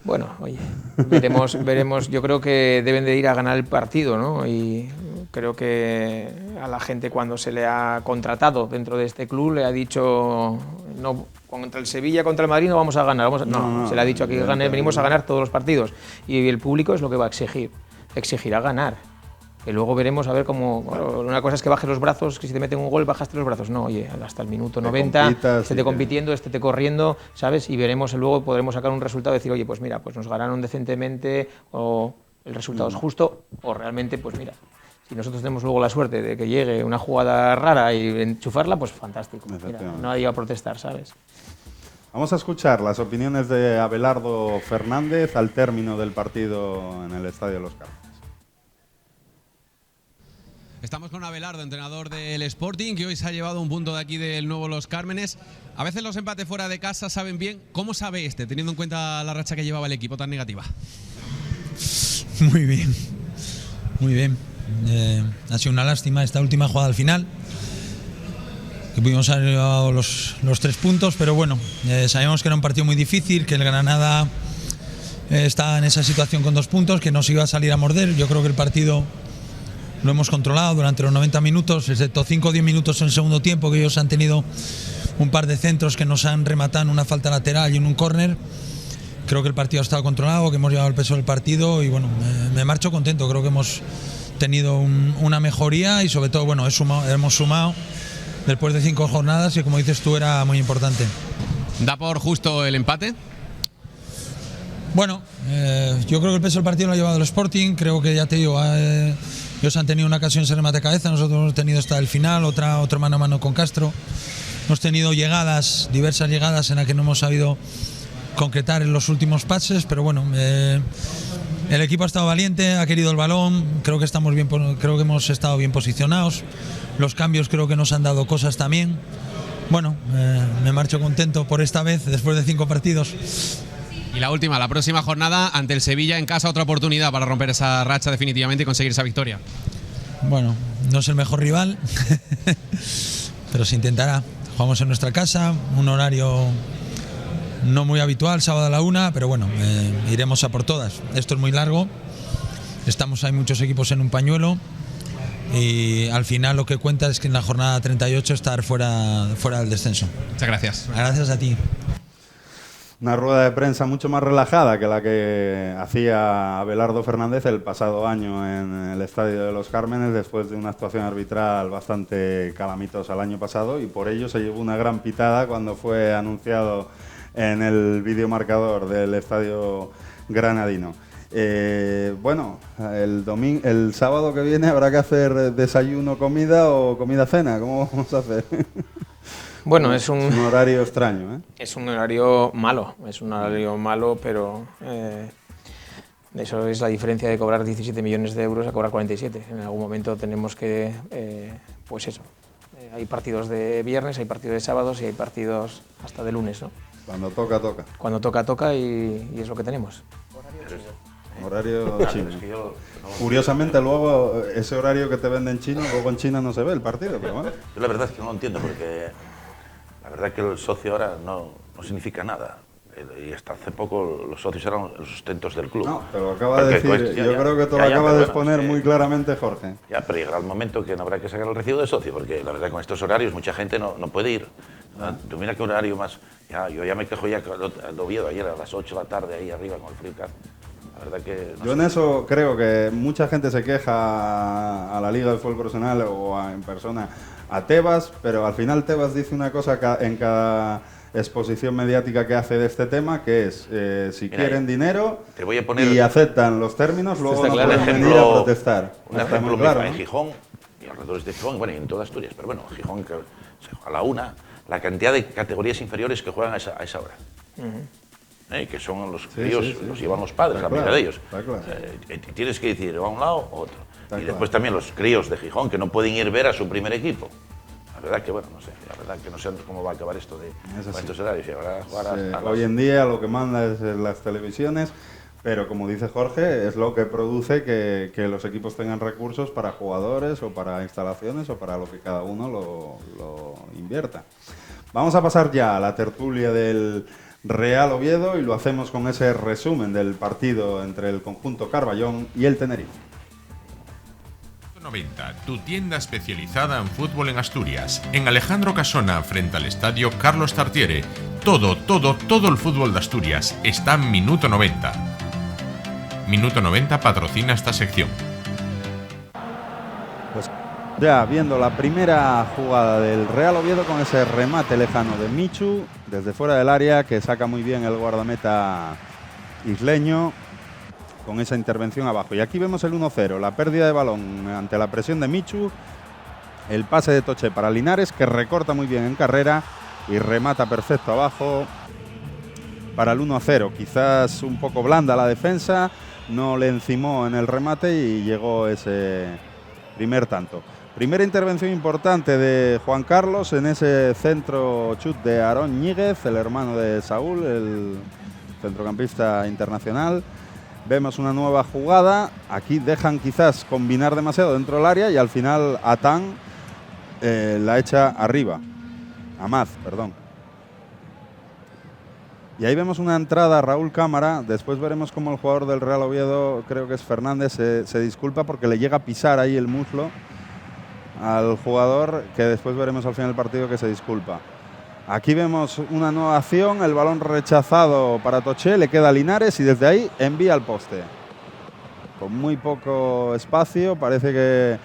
Bueno, oye, veremos. Yo creo que deben de ir a ganar el partido, ¿no? Y creo que a la gente cuando se le ha contratado dentro de este club le ha dicho, no, contra el Sevilla, contra el Madrid no vamos a ganar. No, se le ha dicho aquí venimos a ganar todos los partidos. Y el público es lo que va a exigirá ganar. Que luego veremos a ver cómo... Bueno, una cosa es que bajes los brazos, que si te meten un gol bajaste los brazos. No, oye, hasta el minuto 90, esté compitiendo, esté corriendo, ¿sabes? Y veremos, luego podremos sacar un resultado y decir, oye, pues mira, pues nos ganaron decentemente, o el resultado es justo, o realmente, pues mira, Si nosotros tenemos luego la suerte de que llegue una jugada rara y enchufarla, pues fantástico. Mira, no iba a protestar, ¿sabes? Vamos a escuchar las opiniones de Abelardo Fernández al término del partido en el Estadio de los Cármenes. Estamos con Abelardo, entrenador del Sporting, que hoy se ha llevado un punto de aquí del nuevo Los Cármenes. A veces los empates fuera de casa saben bien. ¿Cómo sabe teniendo en cuenta la racha que llevaba el equipo tan negativa? Muy bien, muy bien. Ha sido una lástima esta última jugada al final, que pudimos haber llevado los 3 puntos, pero bueno, sabíamos que era un partido muy difícil, que el Granada está en esa situación con 2 puntos, que nos iba a salir a morder. Yo creo que el partido lo hemos controlado durante los 90 minutos, excepto 5 o 10 minutos en el segundo tiempo, que ellos han tenido un par de centros que nos han rematado en una falta lateral y en un córner. Creo que el partido ha estado controlado, que hemos llevado el peso del partido y bueno, me marcho contento. Creo que hemos tenido una mejoría y sobre todo bueno, hemos sumado después de 5 jornadas y como dices tú era muy importante. ¿Da por justo el empate? Bueno, yo creo que el peso del partido lo ha llevado el Sporting. Creo que ya te digo, ellos han tenido una ocasión de remate de cabeza, nosotros hemos tenido hasta el final, otro mano a mano con Castro. Hemos tenido llegadas, diversas llegadas en las que no hemos sabido concretar en los últimos pases, pero bueno, el equipo ha estado valiente, ha querido el balón, creo que hemos estado bien posicionados, los cambios creo que nos han dado cosas también. Bueno, me marcho contento por esta vez, después de 5 partidos. Y la última, la próxima jornada ante el Sevilla en casa, otra oportunidad para romper esa racha definitivamente y conseguir esa victoria. Bueno, no es el mejor rival, pero se intentará. Jugamos en nuestra casa, un horario no muy habitual, sábado a la 1, pero bueno, iremos a por todas. Esto es muy largo, hay muchos equipos en un pañuelo y al final lo que cuenta es que en la jornada 38 estar fuera del descenso. Muchas gracias. Gracias a ti. Una rueda de prensa mucho más relajada que la que hacía Abelardo Fernández el pasado año en el Estadio de los Cármenes después de una actuación arbitral bastante calamitosa el año pasado y por ello se llevó una gran pitada cuando fue anunciado en el videomarcador del Estadio Granadino. Bueno, el sábado que viene habrá que hacer desayuno, comida o comida-cena. ¿Cómo vamos a hacer? Bueno, es un horario extraño, ¿eh? Es un horario malo, pero eso es la diferencia de cobrar 17 millones de euros a cobrar 47. En algún momento tenemos que, pues eso, hay partidos de viernes, hay partidos de sábados y hay partidos hasta de lunes, ¿no? Cuando toca, toca. Cuando toca, toca y es lo que tenemos. Horario chino. Curiosamente luego ese horario que te venden chino, luego en China no se ve el partido, pero bueno. Yo la verdad es que no lo entiendo porque la verdad es que el socio ahora no significa nada. Y hasta hace poco los socios eran los sustentos del club. No, te lo acaba de decir, yo creo que te lo acaba de exponer muy claramente Jorge. Ya, pero llegará el momento que no habrá que sacar el recibo de socio, porque la verdad con estos horarios mucha gente no puede ir. Tú mira qué horario más... yo ya me quejo ya de Oviedo ayer a las 8 de la tarde ahí arriba con el frío. La verdad que... Yo en eso creo que mucha gente se queja a la Liga de Fútbol Profesional o en persona a Tebas, pero al final Tebas dice una cosa en cada exposición mediática que hace de este tema, que es si quieren dinero te voy a poner, y aceptan los términos, luego no pueden venir a protestar. Un ejemplo claro, ¿no? En Gijón y alrededor de Gijón, bueno, y en toda Asturias, pero bueno, Gijón que a la 1, la cantidad de categorías inferiores que juegan a esa hora. Que son los críos, los llevan los padres, la mayoría de ellos. Tienes que decir o a un lado o otro. Y después también los críos de Gijón que no pueden ir a ver a su primer equipo. La verdad que, bueno, no sé, no sé cómo va a acabar esto de estos horarios. Hoy en día lo que manda es las televisiones, pero como dice Jorge, es lo que produce que los equipos tengan recursos para jugadores o para instalaciones o para lo que cada uno lo invierta. Vamos a pasar ya a la tertulia del Real Oviedo y lo hacemos con ese resumen del partido entre el conjunto Carballón y el Tenerife. 90, tu tienda especializada en fútbol en Asturias. En Alejandro Casona, frente al estadio Carlos Tartiere. Todo el fútbol de Asturias está en Minuto 90. Minuto 90 patrocina esta sección. Pues ya viendo la primera jugada del Real Oviedo con ese remate lejano de Michu desde fuera del área que saca muy bien el guardameta isleño. con esa intervención abajo. Y aquí vemos el 1-0, la pérdida de balón ante la presión de Michu, el pase de Toché para Linares, que recorta muy bien en carrera y remata perfecto abajo para el 1-0. Quizás un poco blanda la defensa, no le encimó en el remate y llegó ese primer tanto. Primera intervención importante de Juan Carlos en ese centro chut de Aarón Ñíguez, el hermano de Saúl, el centrocampista internacional. Vemos una nueva jugada, aquí dejan quizás combinar demasiado dentro del área y al final Atán la echa arriba, Amaz, perdón. Y ahí vemos una entrada a Raúl Cámara, después veremos cómo el jugador del Real Oviedo, creo que es Fernández, se disculpa porque le llega a pisar ahí el muslo al jugador, que después veremos al final del partido que se disculpa. Aquí vemos una nueva acción, el balón rechazado para Toché, le queda a Linares y desde ahí envía al poste. Con muy poco espacio, parece que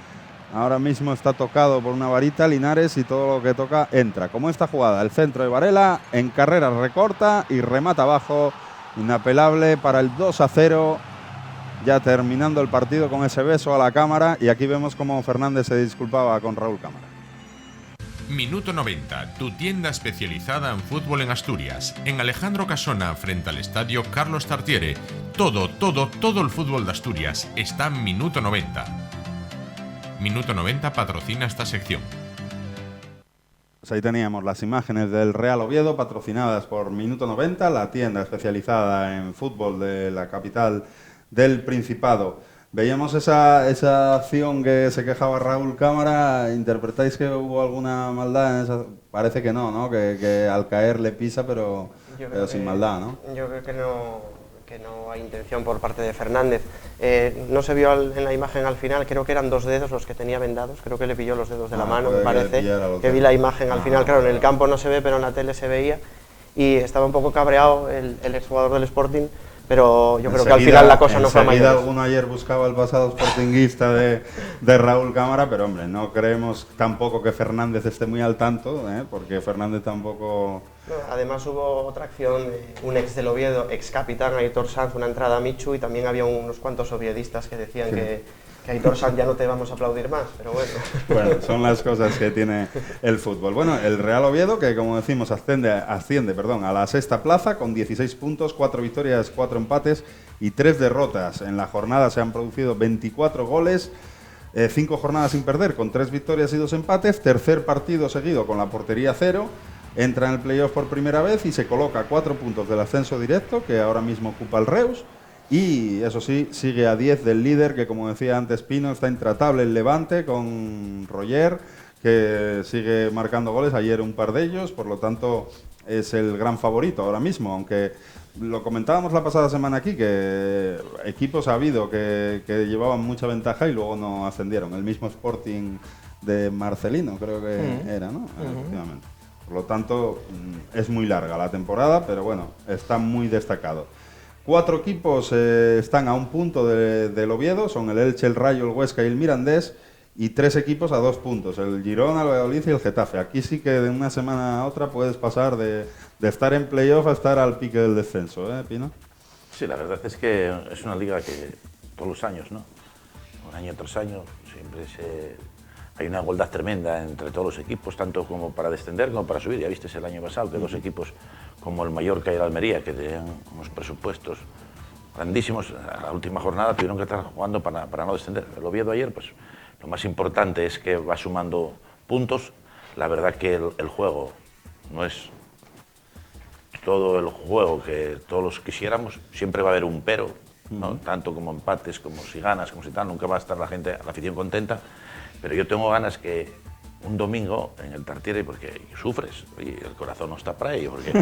ahora mismo está tocado por una varita Linares y todo lo que toca entra. Como esta jugada, el centro de Varela, en carrera recorta y remata abajo, inapelable para el 2-0. Ya terminando el partido con ese beso a la cámara y aquí vemos cómo Fernández se disculpaba con Raúl Cámara. Minuto 90, tu tienda especializada en fútbol en Asturias, en Alejandro Casona, frente al estadio Carlos Tartiere. Todo el fútbol de Asturias está en Minuto 90. Minuto 90 patrocina esta sección. Pues ahí teníamos las imágenes del Real Oviedo patrocinadas por Minuto 90, la tienda especializada en fútbol de la capital del Principado. Veíamos esa acción que se quejaba Raúl Cámara. ¿Interpretáis que hubo alguna maldad en esa? Parece que no, que al caer le pisa, pero sin maldad, ¿no? Yo creo que no hay intención por parte de Fernández. No se vio en la imagen al final, creo que eran 2 dedos los que tenía vendados, creo que le pilló los dedos de la mano, me parece, que vi la imagen al final, claro, en el campo no se ve, pero en la tele se veía, y estaba un poco cabreado el exjugador del Sporting, pero yo creo que al final la cosa no fue mayor. Alguno ayer buscaba el pasado sportinguista de Raúl Cámara, pero hombre, no creemos tampoco que Fernández esté muy al tanto, porque Fernández tampoco... No, además hubo otra acción, un ex del Oviedo, ex capitán Aitor Sanz, una entrada a Michu, y también había unos cuantos oviedistas que decían que Aitor Sanz ya no te vamos a aplaudir más, pero bueno. Bueno, son las cosas que tiene el fútbol. Bueno, el Real Oviedo, que como decimos asciende a la 6ª plaza con 16 puntos, 4 victorias, 4 empates y 3 derrotas. En la jornada se han producido 24 goles, 5 jornadas sin perder, con 3 victorias y 2 empates, tercer partido seguido con la portería 0, entra en el playoff por primera vez y se coloca a 4 puntos del ascenso directo, que ahora mismo ocupa el Reus. Y eso sí, sigue a 10 del líder, que como decía antes Pino, está intratable el Levante con Roger, que sigue marcando goles, ayer un par de ellos, por lo tanto es el gran favorito ahora mismo, aunque lo comentábamos la pasada semana aquí, que equipos ha habido que llevaban mucha ventaja y luego no ascendieron. El mismo Sporting de Marcelino creo que era, ¿no? Efectivamente. Por lo tanto, es muy larga la temporada, pero bueno, está muy destacado. 4 equipos están a un punto del Oviedo, son el Elche, el Rayo, el Huesca y el Mirandés, y 3 equipos a 2 puntos, el Girona, el Valladolid y el Getafe. Aquí sí que de una semana a otra puedes pasar de estar en playoff a estar al pique del descenso, Pino? Sí, la verdad es que es una liga que todos los años, ¿no? Un año tras año, siempre hay una igualdad tremenda entre todos los equipos, tanto como para descender como para subir. Ya viste el año pasado que 2 equipos como el Mallorca y el Almería, que tenían unos presupuestos grandísimos, a la última jornada tuvieron que estar jugando para no descender. El Oviedo ayer, pues lo más importante es que va sumando puntos. La verdad que el juego no es todo el juego que todos quisiéramos, siempre va a haber un pero, ¿no? Tanto como empates, como si ganas, como si tal, nunca va a estar la afición contenta, pero yo tengo ganas que un domingo en el Tartiere, porque sufres y el corazón no está para ello, porque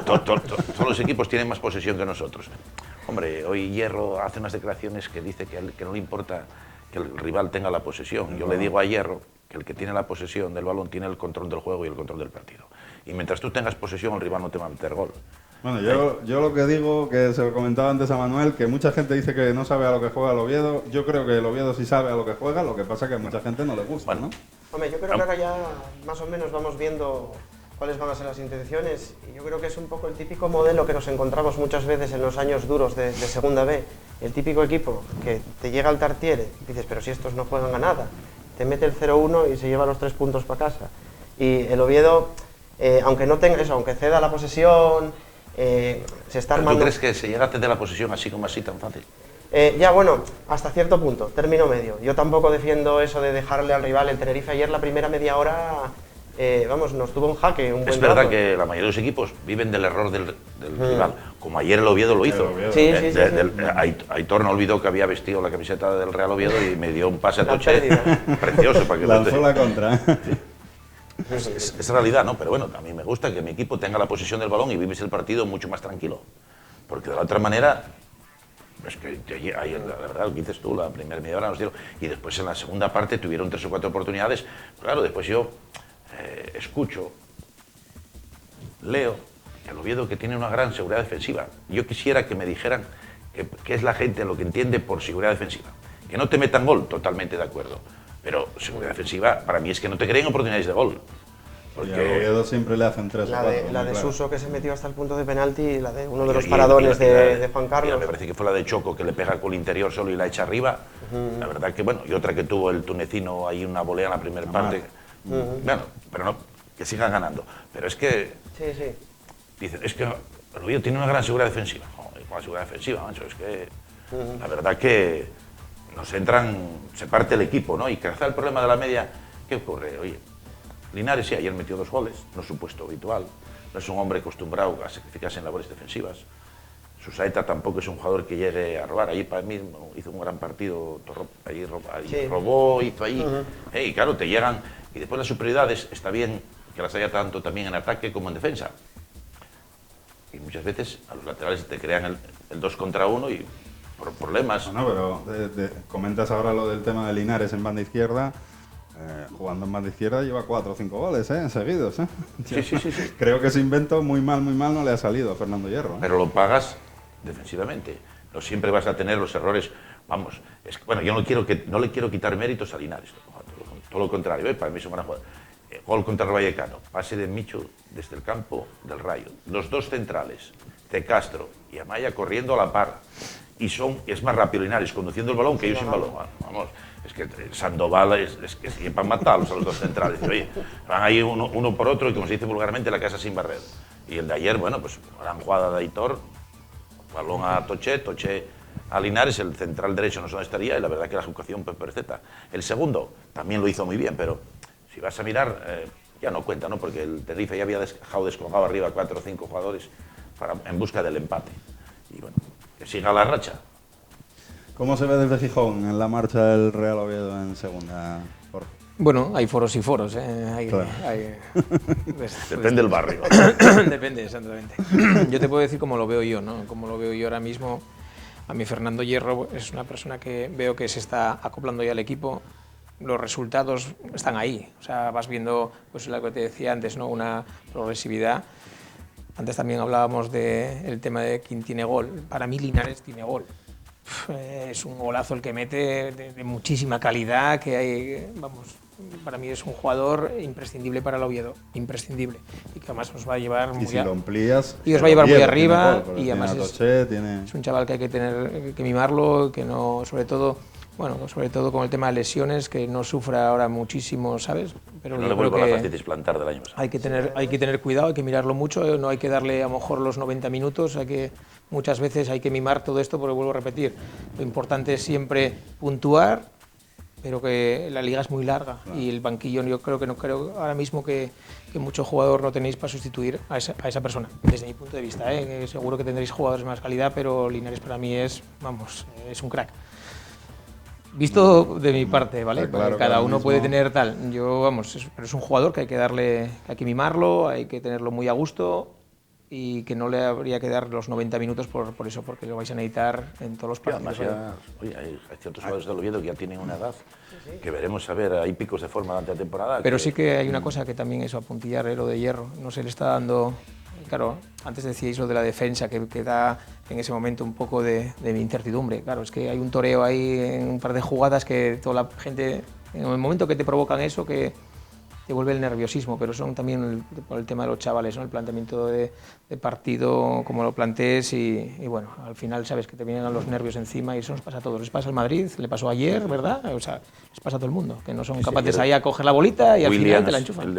todos los equipos tienen más posesión que nosotros. Hombre, hoy Hierro hace unas declaraciones que dice que no le importa que el rival tenga la posesión. Yo le digo a Hierro que el que tiene la posesión del balón tiene el control del juego y el control del partido. Y mientras tú tengas posesión, el rival no te va a meter gol. Bueno, yo lo que digo, que se lo comentaba antes a Manuel, que mucha gente dice que no sabe a lo que juega el Oviedo. Yo creo que el Oviedo sí sabe a lo que juega, lo que pasa que a mucha gente no le gusta, ¿no? Hombre, yo creo que ahora ya más o menos vamos viendo cuáles van a ser las intenciones. Y yo creo que es un poco el típico modelo que nos encontramos muchas veces en los años duros de Segunda B. El típico equipo que te llega al Tartiere y dices, pero si estos no juegan a nada, te mete el 0-1 y se lleva los 3 puntos para casa. Y el Oviedo, aunque no tenga eso, aunque ceda la posesión, se está armando... ¿Tú crees que se llega a ceder la posesión así como así tan fácil? Ya bueno, hasta cierto punto, término medio. Yo tampoco defiendo eso de dejarle al rival. El Tenerife ayer la primera media hora, vamos, nos tuvo un jaque, un buen Es verdad rato. que la mayoría de los equipos viven del error del rival, como ayer el Oviedo lo hizo. Sí. Aitor no olvidó que había vestido la camiseta del Real Oviedo y me dio un pase a La Toche pérdida. precioso para que Lanzó la contra. es realidad, ¿no? Pero bueno, a mí me gusta que mi equipo tenga la posesión del balón y vives el partido mucho más tranquilo, porque de la otra manera es que ahí, la verdad, lo que dices tú, la primera media hora nos dieron, y después en la segunda parte tuvieron 3 o 4 oportunidades. Claro, después yo escucho, leo que el Oviedo que tiene una gran seguridad defensiva. Yo quisiera que me dijeran qué es la gente lo que entiende por seguridad defensiva. Que no te metan gol, totalmente de acuerdo. Pero seguridad defensiva para mí es que no te creen oportunidades de gol. Porque al Oviedo siempre le hacen 3 o 4. La de claro. Suso, que se metió hasta el punto de penalti, y la de uno de los paradones de Juan Carlos. Me parece que fue la de Choco, que le pega con el interior solo y la echa arriba. La verdad que bueno, y otra que tuvo el tunecino ahí una volea en la primera parte. Bueno, pero no, que sigan ganando. Pero es que, Sí. dicen, es que el Oviedo tiene una gran seguridad defensiva. Joder, con la seguridad defensiva, macho, es que la verdad que nos entran, se parte el equipo, ¿no? Y quizá el problema de la media, ¿qué ocurre? Oye, Linares sí, ayer metió 2 goles, no es su puesto habitual, no es un hombre acostumbrado a sacrificarse en labores defensivas. Susaeta tampoco es un jugador que llegue a robar. Ayer para mí hizo un gran partido, robó, hizo ahí. Y claro, te llegan, y después las superioridades, está bien que las haya tanto también en ataque como en defensa. Y muchas veces a los laterales te crean el 2 contra 1 y por problemas. No, pero comentas ahora lo del tema de Linares en banda izquierda. Jugando en banda izquierda lleva 4 o 5 goles seguidos. Sí. Creo que ese invento muy mal no le ha salido a Fernando Hierro. Pero lo pagas defensivamente. No siempre vas a tener los errores. Vamos, bueno, yo no le quiero quitar méritos a Linares. Todo lo contrario, para mí es una buena jugada. Gol contra el Vallecano, pase de Micho desde el campo del Rayo. Los 2 centrales, de Castro y Amaya corriendo a la par. Y es más rápido Linares conduciendo el balón que ellos sin balón. Vamos, es que Sandoval es que para matarlos a los 2 centrales. Oye, van ahí uno por otro y como se dice vulgarmente, la casa sin barrer. Y el de ayer, bueno, pues gran jugada de Aitor, balón a Toche a Linares, el central derecho no sé dónde estaría y la verdad que la ejecución perfecta. El segundo también lo hizo muy bien, pero si vas a mirar, ya no cuenta, ¿no? Porque el Tenerife ya había dejado descolgado arriba 4 o 5 jugadores en busca del empate. Y bueno, que siga la racha. ¿Cómo se ve desde Gijón en la marcha del Real Oviedo en segunda? Bueno, hay foros y foros. Claro. Depende del barrio. Depende, exactamente. Yo te puedo decir cómo lo veo yo, ¿no? Como lo veo yo ahora mismo. A mí Fernando Hierro es una persona que veo que se está acoplando ya al equipo. Los resultados están ahí. O sea, vas viendo, pues lo que te decía antes, ¿no? Una progresividad. Antes también hablábamos del tema de quién tiene gol. Para mí Linares tiene gol. Es un golazo el que mete de muchísima calidad, que hay, vamos, para mí es un jugador imprescindible para el Oviedo, imprescindible, y que además nos va a llevar muy, si lo amplías, y os va a llevar muy arriba, gol, y además es un chaval que hay que tener que mimarlo, que no, sobre todo con el tema de lesiones, que no sufra ahora muchísimo, ¿sabes? Pero no le vuelvo a la fascitis plantar del año pasado. Hay que tener cuidado, hay que mirarlo mucho, no hay que darle a lo mejor los 90 minutos, muchas veces hay que mimar todo esto, porque vuelvo a repetir, lo importante es siempre puntuar, pero que la liga es muy larga, claro. Y el banquillo yo creo ahora mismo que mucho jugador no tenéis para sustituir a esa persona, desde mi punto de vista, seguro que tendréis jugadores de más calidad, pero Linares para mí es un crack. Visto de mi parte, ¿vale? Claro, cada uno puede tener tal. Pero es un jugador que hay que mimarlo, hay que tenerlo muy a gusto y que no le habría que dar los 90 minutos por eso, porque lo vais a necesitar en todos los partidos. Oye, hay ciertos jugadores del Oviedo que ya tienen una edad, que veremos a ver, hay picos de forma durante la temporada. Pero sí que hay una cosa que también eso, apuntillar, lo de Hierro, no se le está dando. Claro, antes decíais lo de la defensa, que da en ese momento un poco de incertidumbre. Claro, es que hay un toreo ahí en un par de jugadas que toda la gente, en el momento que te provocan eso, que te vuelve el nerviosismo, pero son también por el tema de los chavales, ¿no? El planteamiento de partido, como lo plantees y bueno, al final sabes que te vienen los nervios encima y eso nos pasa a todos. Les pasa al Madrid, le pasó ayer, ¿verdad? O sea, les pasa a todo el mundo, que no son capaces ahí a coger la bolita y al final te la enchufan.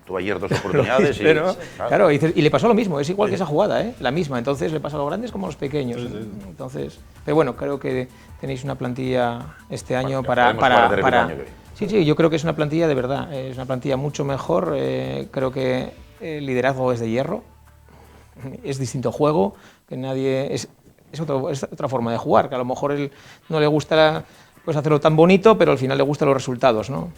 Tuvo ayer 2 oportunidades y... Pero, claro, y le pasó lo mismo, es igual que esa jugada, ¿eh? La misma, entonces le pasa a los grandes como a los pequeños. Entonces, pero bueno, creo que tenéis una plantilla este año para Sí, yo creo que es una plantilla de verdad, es una plantilla mucho mejor, creo que el liderazgo es de hierro, es distinto juego, que nadie es otra forma de jugar, que a lo mejor él no le gusta pues hacerlo tan bonito, pero al final le gustan los resultados, ¿no?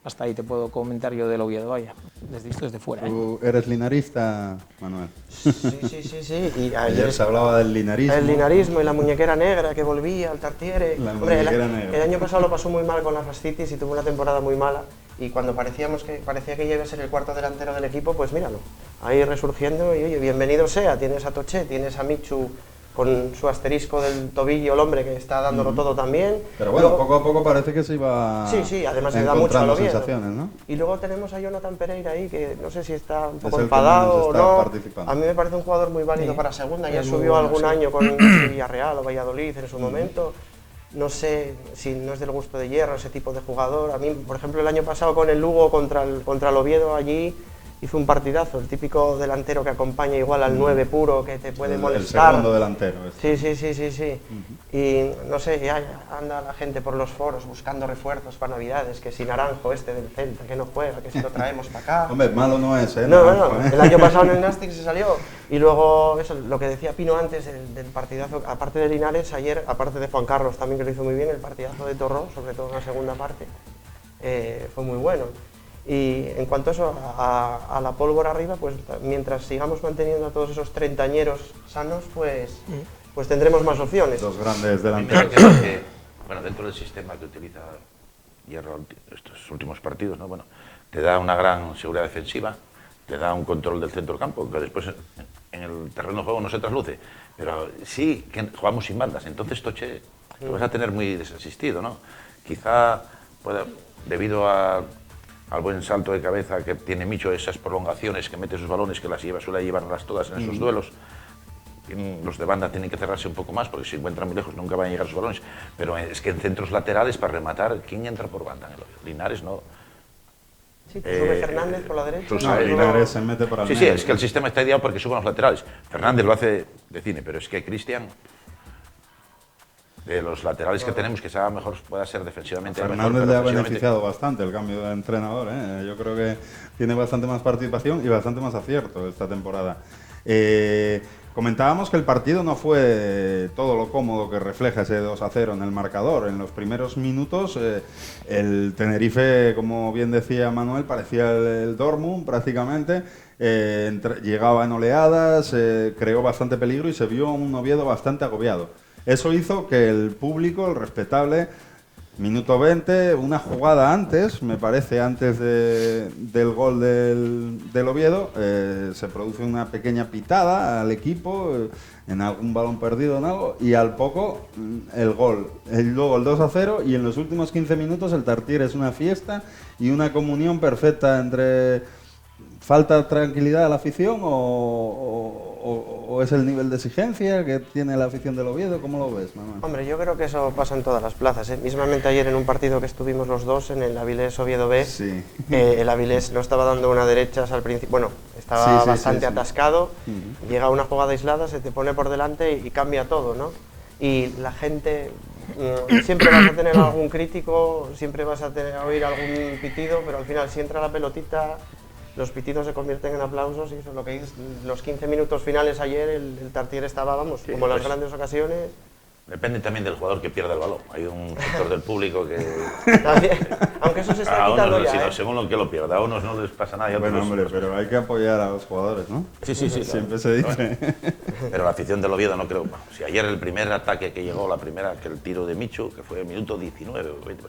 Hasta ahí te puedo comentar yo del Oviedo, vaya, desde fuera. ¿Tú eres linarista, Manuel? Sí. Y ayer se hablaba del linarismo. El linarismo y la muñequera negra que volvía al Tartiere. Hombre, el año pasado lo pasó muy mal con la fascitis y tuvo una temporada muy mala. Y cuando parecía que ya iba a ser el cuarto delantero del equipo, pues míralo, ahí resurgiendo y oye, bienvenido sea. Tienes a Toché, tienes a Michu con su asterisco del tobillo, el hombre que está dándolo todo también. Pero bueno, luego, poco a poco parece que se iba además le da mucho a Oviedo. Sensaciones, ¿no? Y luego tenemos a Jonathan Pereira ahí, que no sé si está un poco enfadado o no. A mí me parece un jugador muy válido para segunda, ya subió algún año con Villarreal o Valladolid en su momento. No sé si no es del gusto de hierro ese tipo de jugador. A mí, por ejemplo, el año pasado con el Lugo contra el Oviedo allí hizo un partidazo, el típico delantero que acompaña igual al 9 puro, que te puede molestar. El segundo delantero. Sí. Y no sé, ya anda la gente por los foros buscando refuerzos para Navidades, que si Naranjo del Celta, que no juega, que si lo traemos para acá. Hombre, malo no es, ¿eh? No, el año pasado en el Nastic se salió. Y luego, eso, lo que decía Pino antes del partidazo, aparte de Linares, ayer, aparte de Juan Carlos también, que lo hizo muy bien, el partidazo de Torró, sobre todo en la segunda parte, fue muy bueno. Y en cuanto a eso, a la pólvora arriba, pues mientras sigamos manteniendo a todos esos treintañeros sanos, pues tendremos más opciones. Los grandes delanteros. Bueno, dentro del sistema que utiliza Hierro estos últimos partidos, ¿no? Bueno, te da una gran seguridad defensiva, te da un control del centro del campo, que después en el terreno de juego no se trasluce, pero sí que jugamos sin bandas, entonces Toché lo vas a tener muy desasistido, ¿no? Quizá pueda, debido al buen salto de cabeza que tiene Micho, esas prolongaciones que mete sus balones, que suele llevarlas todas en esos duelos. Los de banda tienen que cerrarse un poco más, porque si encuentran muy lejos nunca van a llegar sus balones. Pero es que en centros laterales, para rematar, ¿quién entra por banda? Linares no. Sí, sube Fernández por la derecha. Linares se mete por el medio. Sí, es que el sistema está ideado porque suben los laterales. Fernández lo hace de cine, pero es que Cristian, de los laterales que tenemos, que sea mejor, pueda ser defensivamente mejor. Fernández le ha beneficiado bastante el cambio de entrenador, ¿eh? Yo creo que tiene bastante más participación y bastante más acierto esta temporada. Comentábamos que el partido no fue todo lo cómodo que refleja ese 2-0 en el marcador. En los primeros minutos el Tenerife, como bien decía Manuel, parecía el Dortmund prácticamente. Llegaba en oleadas, creó bastante peligro y se vio un Oviedo bastante agobiado. Eso hizo que el público, el respetable, minuto 20, una jugada antes, me parece, antes del gol del Oviedo, se produce una pequeña pitada al equipo, en algún balón perdido en algo, y al poco el gol. Luego el 2-0 y en los últimos 15 minutos el Tartiere es una fiesta y una comunión perfecta entre falta tranquilidad a la afición o es el nivel de exigencia que tiene la afición del Oviedo. ¿Cómo lo ves, Manuel? Hombre, yo creo que eso pasa en todas las plazas, ¿eh? Mismamente ayer en un partido que estuvimos los dos en el Avilés Oviedo B, sí. El Avilés no estaba dando una derechas al principio, bueno, estaba bastante atascado, llega una jugada aislada, se te pone por delante y cambia todo, ¿no? Y la gente, siempre vas a tener algún crítico, siempre vas a oír algún pitido, pero al final si entra la pelotita, los pitidos se convierten en aplausos y eso es lo que dices. Los 15 minutos finales ayer, el Tartiere estaba, vamos, como en las grandes ocasiones. Depende también del jugador que pierda el balón. Hay un sector del público que... También, aunque eso se está quitando ya, no, según lo que lo pierda, a unos no les pasa nada. Bueno, hombre, pero hay que apoyar a los jugadores, ¿no? Sí. Siempre se dice. Pero la afición del Oviedo no creo... Si ayer el primer ataque que llegó, que el tiro de Michu, que fue minuto 19 o 20,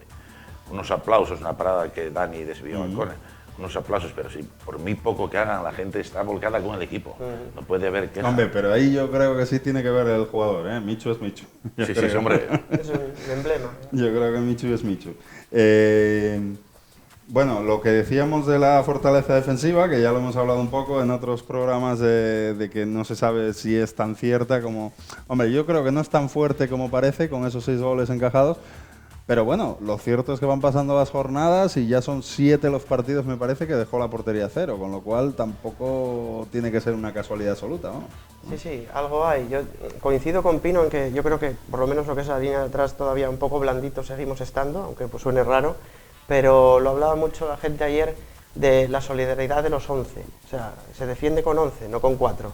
unos aplausos, una parada que Dani desvió al córner. Unos aplausos, pero sí, por muy poco que hagan, la gente está volcada con el equipo. No puede haber que... Hombre, pero ahí yo creo que sí tiene que ver el jugador, ¿eh? Michu es Michu. Sí, hombre. Es un emblema. Yo creo que Michu es Michu. Bueno, lo que decíamos de la fortaleza defensiva, que ya lo hemos hablado un poco en otros programas, de que no se sabe si es tan cierta como... Hombre, yo creo que no es tan fuerte como parece con esos 6 goles encajados, pero bueno, lo cierto es que van pasando las jornadas y ya son 7 los partidos, me parece, que dejó la portería 0, con lo cual tampoco tiene que ser una casualidad absoluta, ¿no? Sí, algo hay. Yo coincido con Pino en que yo creo que por lo menos lo que es la línea de atrás todavía un poco blandito seguimos estando, aunque pues suene raro, pero lo hablaba mucho la gente ayer de la solidaridad de los 11, o sea, se defiende con 11, no con 4.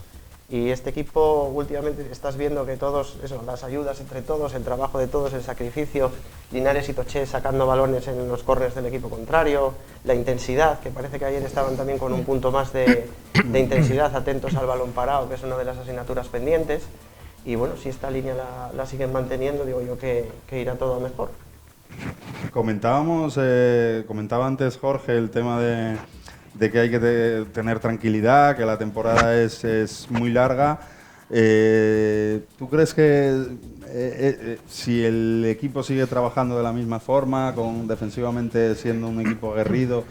Y este equipo últimamente estás viendo que todos, eso, las ayudas entre todos, el trabajo de todos, el sacrificio, Linares y Toché sacando balones en los córneres del equipo contrario, la intensidad, que parece que ayer estaban también con un punto más de intensidad, atentos al balón parado, que es una de las asignaturas pendientes. Y bueno, si esta línea la siguen manteniendo, digo yo que irá todo mejor. Comentaba antes Jorge el tema de que hay que tener tranquilidad, que la temporada es muy larga. ¿Tú crees que si el equipo sigue trabajando de la misma forma, defensivamente siendo un equipo aguerrido,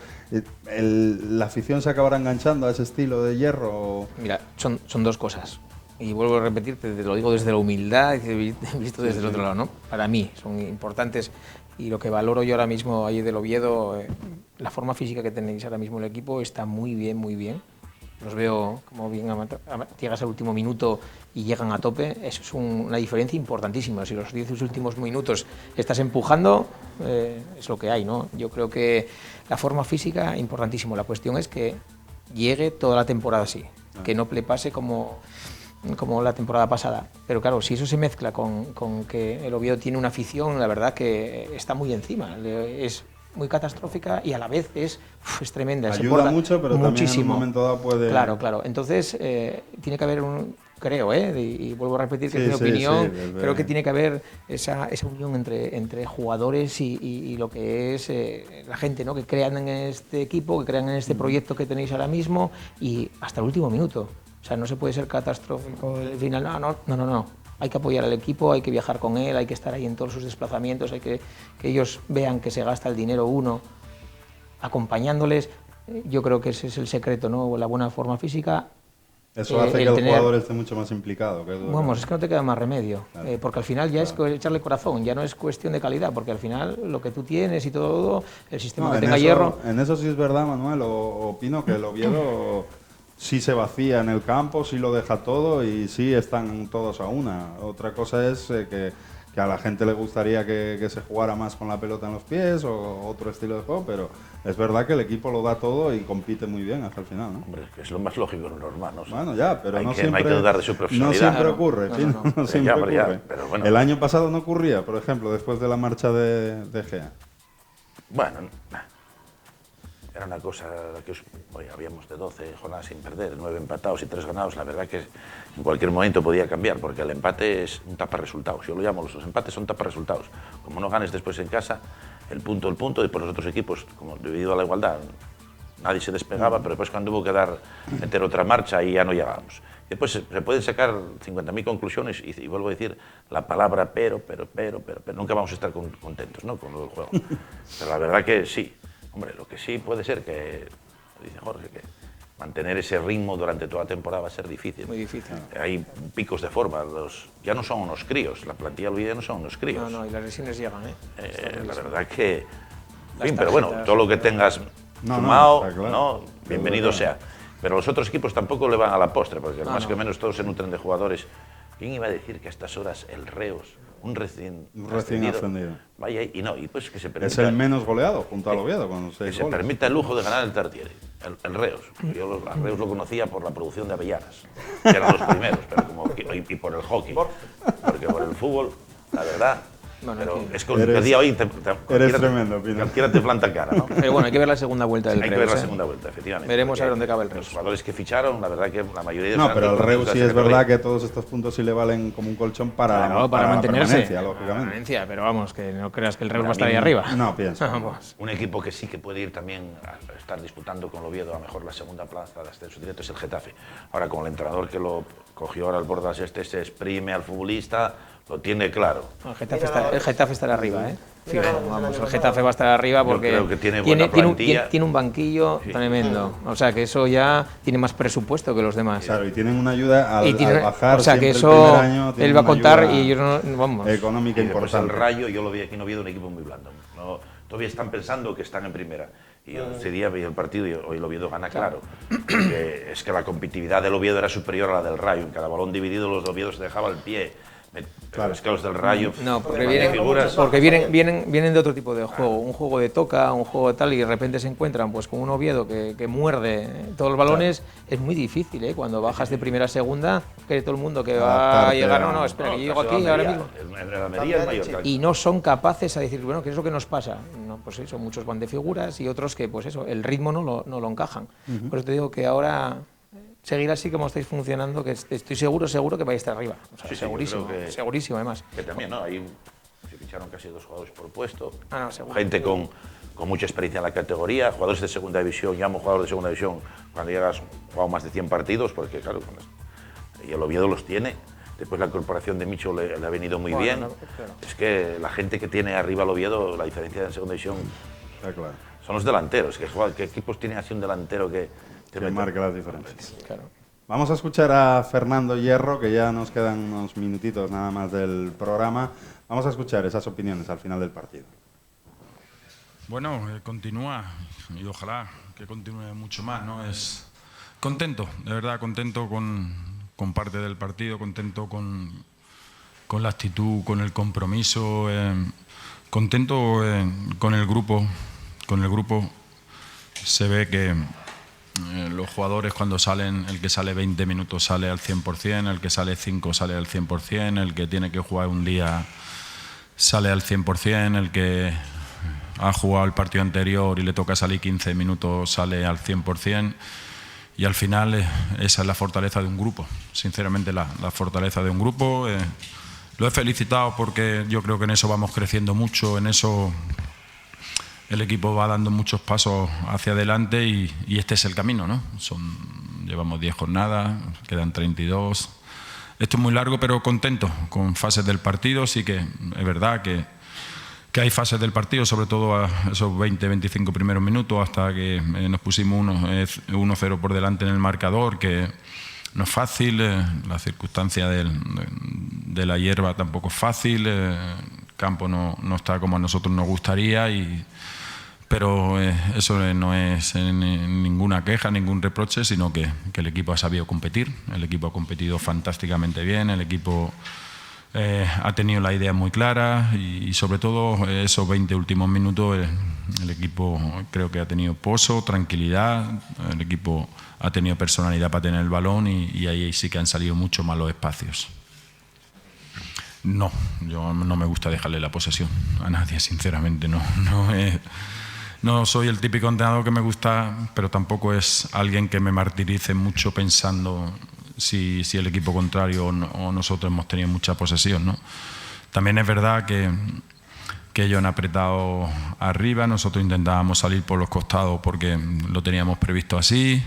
la afición se acabará enganchando a ese estilo de Hierro? Mira, son dos cosas. Y vuelvo a repetirte, te lo digo desde la humildad y visto desde el otro lado, ¿no? Para mí son importantes, y lo que valoro yo ahora mismo ahí del Oviedo, la forma física que tenéis ahora mismo el equipo está muy bien, muy bien. Los veo como bien, llegas al último minuto y llegan a tope. Eso es una diferencia importantísima. Si los 10 últimos minutos estás empujando, es lo que hay, ¿no? Yo creo que la forma física, importantísimo. La cuestión es que llegue toda la temporada así, que no le pase como la temporada pasada. Pero claro, si eso se mezcla con que el Oviedo tiene una afición, la verdad que está muy encima. Es muy catastrófica y a la vez es tremenda. Ayuda mucho, pero muchísimo. También en un momento dado puede... Claro. Entonces, tiene que haber creo, y vuelvo a repetir que es mi opinión, creo que tiene que haber esa unión entre jugadores y lo que es la gente, ¿no? Que crean en este equipo, que crean en este proyecto que tenéis ahora mismo y hasta el último minuto. O sea, no se puede ser catastrófico al final, no. Hay que apoyar al equipo, hay que viajar con él, hay que estar ahí en todos sus desplazamientos, hay que ellos vean que se gasta el dinero uno acompañándoles. Yo creo que ese es el secreto, ¿no? La buena forma física. Eso hace que el jugador esté mucho más implicado. Vamos, es que no te queda más remedio, claro. Porque al final ya es echarle corazón, ya no es cuestión de calidad, porque al final lo que tú tienes y todo, el sistema que tenga hierro... En eso sí es verdad, Manuel, opino que el Oviedo... sí se vacía en el campo, sí lo deja todo y sí están todos a una. Otra cosa es que a la gente le gustaría que se jugara más con la pelota en los pies o otro estilo de juego, pero es verdad que el equipo lo da todo y compite muy bien hasta el final, ¿no? Hombre, que es lo más lógico, normal, ¿no? Bueno, ya, pero no siempre, hay que dudar de su profesionalidad. No siempre ocurre, no siempre ocurre. Pero bueno. El año pasado no ocurría, por ejemplo, después de la marcha de Gea. Bueno, era una cosa que hoy habíamos de 12 jornadas sin perder, 9 empatados y 3 ganados. La verdad que en cualquier momento podía cambiar, porque el empate es un tapa resultados. Yo lo llamo, los empates son tapa resultados. Como no ganes después en casa, el punto, y por los otros equipos, como debido a la igualdad, nadie se despegaba, pero después cuando hubo que meter otra marcha y ya no llegábamos. Después se pueden sacar 50.000 conclusiones y vuelvo a decir la palabra pero nunca vamos a estar contentos, ¿no? Con lo del juego. Pero la verdad que sí. Hombre, lo que sí puede ser que, dice Jorge, que mantener ese ritmo durante toda la temporada va a ser difícil. Muy difícil. Hay picos de forma, ya no son unos críos, la plantilla del Oviedo no son unos críos. No, y las lesiones llegan, la verdad que... En fin, pero bueno, todo lo que tengas sumado, claro. Bienvenido sea. Pero los otros equipos tampoco le van a la postre, porque más que menos todos se nutren de jugadores. ¿Quién iba a decir que a estas horas el Reus, un recién ascendido, vaya y pues que se permita... Es el menos goleado junto al Oviedo con 6 goles. Se permita el lujo de ganar el Tartiere, el Reus. Yo al Reus lo conocía por la producción de avellanas, que eran los primeros, y por el hockey, porque por el fútbol, la verdad... Pero es que el día hoy eres tremendo, Pino. Cualquiera te planta cara, ¿no? Pero bueno, hay que ver la segunda vuelta del Reus. Hay que ver la segunda vuelta, efectivamente. Veremos a ver dónde cabe el Reus. Los jugadores que ficharon, la verdad que la mayoría de... No, pero el Reus sí es verdad que todos estos puntos sí le valen como un colchón para mantenerse. La lógicamente. Pero vamos, que no creas que el Reus va a estar ahí arriba. No, pienso. Un equipo que sí que puede ir también a estar disputando con el Oviedo a mejor la segunda plaza de ascenso directo es el Getafe. Ahora, con el entrenador que lo cogió ahora al Bordas se exprime al futbolista, lo tiene claro. El Getafe estará arriba, ¿eh? Mira, Fijo, vamos, vamos, el el Getafe va a estar arriba porque creo que tiene buena plantilla. tiene un banquillo tremendo. O sea, que eso ya tiene más presupuesto que los demás. Claro, y tienen una ayuda al bajar. O sea, que siempre eso el primer año él va a contar y yo no, vamos. Económica Y después importante. el Rayo, yo lo vi aquí en Oviedo, un equipo muy blando. No, todavía están pensando que están en primera. Y yo ese día vi el partido y hoy el Oviedo gana claro. Porque es que la competitividad del Oviedo era superior a la del Rayo. En cada balón dividido los Oviedos se dejaba el pie. Claro, es que los del Rayo... No, porque vienen de otro tipo de juego, un juego de toca, un juego de tal, y de repente se encuentran pues con un Oviedo que muerde todos los balones. Es muy difícil, ¿eh? Cuando bajas de primera a segunda, que todo el mundo que va a llegar, no, espera, que yo llego aquí ahora mismo. Y no son capaces a decir, bueno, ¿qué es lo que nos pasa? No, pues eso, muchos van de figuras y otros que, pues eso, el ritmo no lo encajan. Por eso te digo que ahora... seguir así como estáis funcionando, que estoy seguro que vais a estar arriba. O sea, Sí, segurísimo, segurísimo además. Que también, ¿no? Ahí se ficharon casi 2 jugadores por puesto. No, seguro. Gente con mucha experiencia en la categoría, jugadores de segunda división. Llamo jugador de segunda división cuando llegas jugado más de 100 partidos, porque claro, y el Oviedo los tiene. Después la incorporación de Micho le ha venido muy bien. Claro. Es que la gente que tiene arriba el Oviedo, la diferencia en segunda división, claro, son los delanteros. ¿Qué equipos tienen así un delantero que marca las diferencias? Claro. Vamos a escuchar a Fernando Hierro, que ya nos quedan unos minutitos nada más del programa. Vamos a escuchar esas opiniones al final del partido. Bueno, continúa y ojalá que continúe mucho más, ¿no? Es contento, de verdad contento con parte del partido, contento con la actitud, con el compromiso, contento con el grupo. Con el grupo se ve que los jugadores cuando salen, el que sale 20 minutos sale al 100%, el que sale 5 sale al 100%, el que tiene que jugar un día sale al 100%, el que ha jugado el partido anterior y le toca salir 15 minutos sale al 100%, y al final esa es la fortaleza de un grupo, sinceramente la fortaleza de un grupo. Lo he felicitado porque yo creo que en eso vamos creciendo mucho, en eso el equipo va dando muchos pasos hacia adelante y este es el camino, ¿no? Llevamos 10 jornadas, quedan 32. Esto es muy largo, pero contento con fases del partido. Sí que es verdad que hay fases del partido, sobre todo a esos 20-25 primeros minutos, hasta que nos pusimos 1-0 por delante en el marcador, que no es fácil, la circunstancia de la hierba tampoco es fácil, el campo no está como a nosotros nos gustaría, pero eso no es ninguna queja, ningún reproche, sino que el equipo ha sabido competir, el equipo ha competido fantásticamente bien, el equipo ha tenido la idea muy clara y sobre todo esos 20 últimos minutos el equipo creo que ha tenido pozo, tranquilidad, el equipo ha tenido personalidad para tener el balón y ahí sí que han salido mucho más los espacios. No, yo no me gusta dejarle la posesión a nadie, sinceramente, no soy el típico entrenador que me gusta, pero tampoco es alguien que me martirice mucho pensando si el equipo contrario o nosotros hemos tenido mucha posesión, ¿no? También es verdad que ellos han apretado arriba, nosotros intentábamos salir por los costados porque lo teníamos previsto así.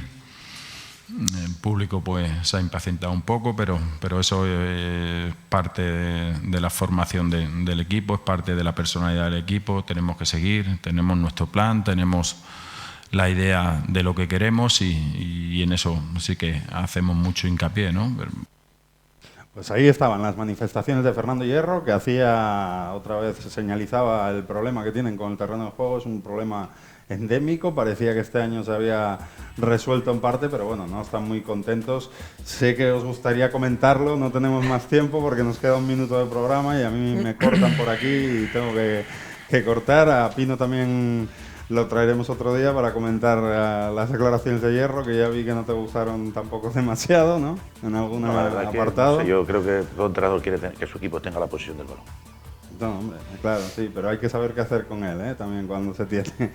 El público pues se ha impacientado un poco, pero eso es parte de la formación del equipo, es parte de la personalidad del equipo. Tenemos que seguir, tenemos nuestro plan, tenemos la idea de lo que queremos y en eso sí que hacemos mucho hincapié, ¿no? Pues ahí estaban las manifestaciones de Fernando Hierro, que otra vez señalizaba el problema que tienen con el terreno de juego. Es un problema endémico, parecía que este año se había resuelto en parte, pero bueno, no están muy contentos. Sé que os gustaría comentarlo, no tenemos más tiempo porque nos queda un minuto de programa y a mí me cortan por aquí y tengo que cortar. A Pino también lo traeremos otro día para comentar las declaraciones de Hierro, que ya vi que no te gustaron tampoco demasiado, ¿no? En algún apartado. No sé, yo creo que todo entrenador quiere que su equipo tenga la posesión del balón. No, hombre, claro, sí, pero hay que saber qué hacer con él, también cuando se tiene.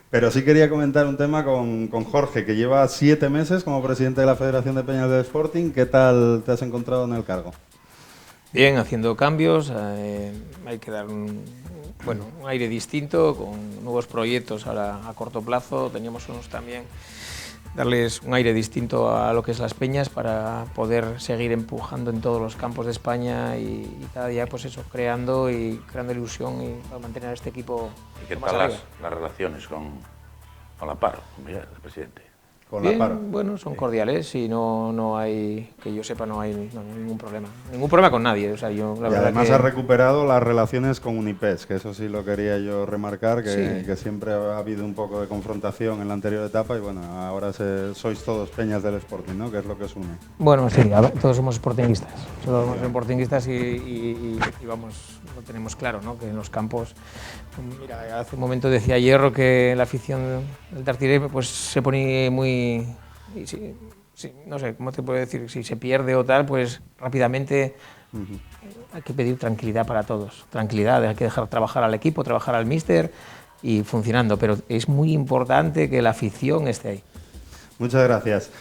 Pero sí quería comentar un tema con Jorge, que lleva 7 meses como presidente de la Federación de Peñas del Sporting. ¿Qué tal te has encontrado en el cargo? Bien, haciendo cambios, hay que dar un aire distinto, con nuevos proyectos ahora a corto plazo. Teníamos unos también darles un aire distinto a lo que es las peñas para poder seguir empujando en todos los campos de España y cada día pues eso, creando ilusión y para mantener a este equipo. ¿Y qué más tal arriba. las relaciones con la PAR, con Miguel, el presidente? Con Bien, la PAR. bueno, son cordiales y no hay, que yo sepa, no hay ningún problema. Ningún problema con nadie. O sea, yo, la Y verdad además que ha recuperado las relaciones con Unipes, que eso sí lo quería yo remarcar, que, Sí. que siempre ha habido un poco de confrontación en la anterior etapa y bueno, ahora sois todos peñas del Sporting, ¿no? Que es lo que os une. Bueno, sí, a ver, todos somos sportinguistas. Todos somos sportinguistas y vamos, lo tenemos claro, ¿no? Que en los campos, mira, hace un momento decía Hierro que la afición del Tartiere pues se pone muy... y sí, no sé, ¿cómo te puedo decir? Si se pierde o tal, pues rápidamente hay que pedir tranquilidad para todos. Tranquilidad, hay que dejar trabajar al equipo, trabajar al míster y funcionando. Pero es muy importante que la afición esté ahí. Muchas gracias.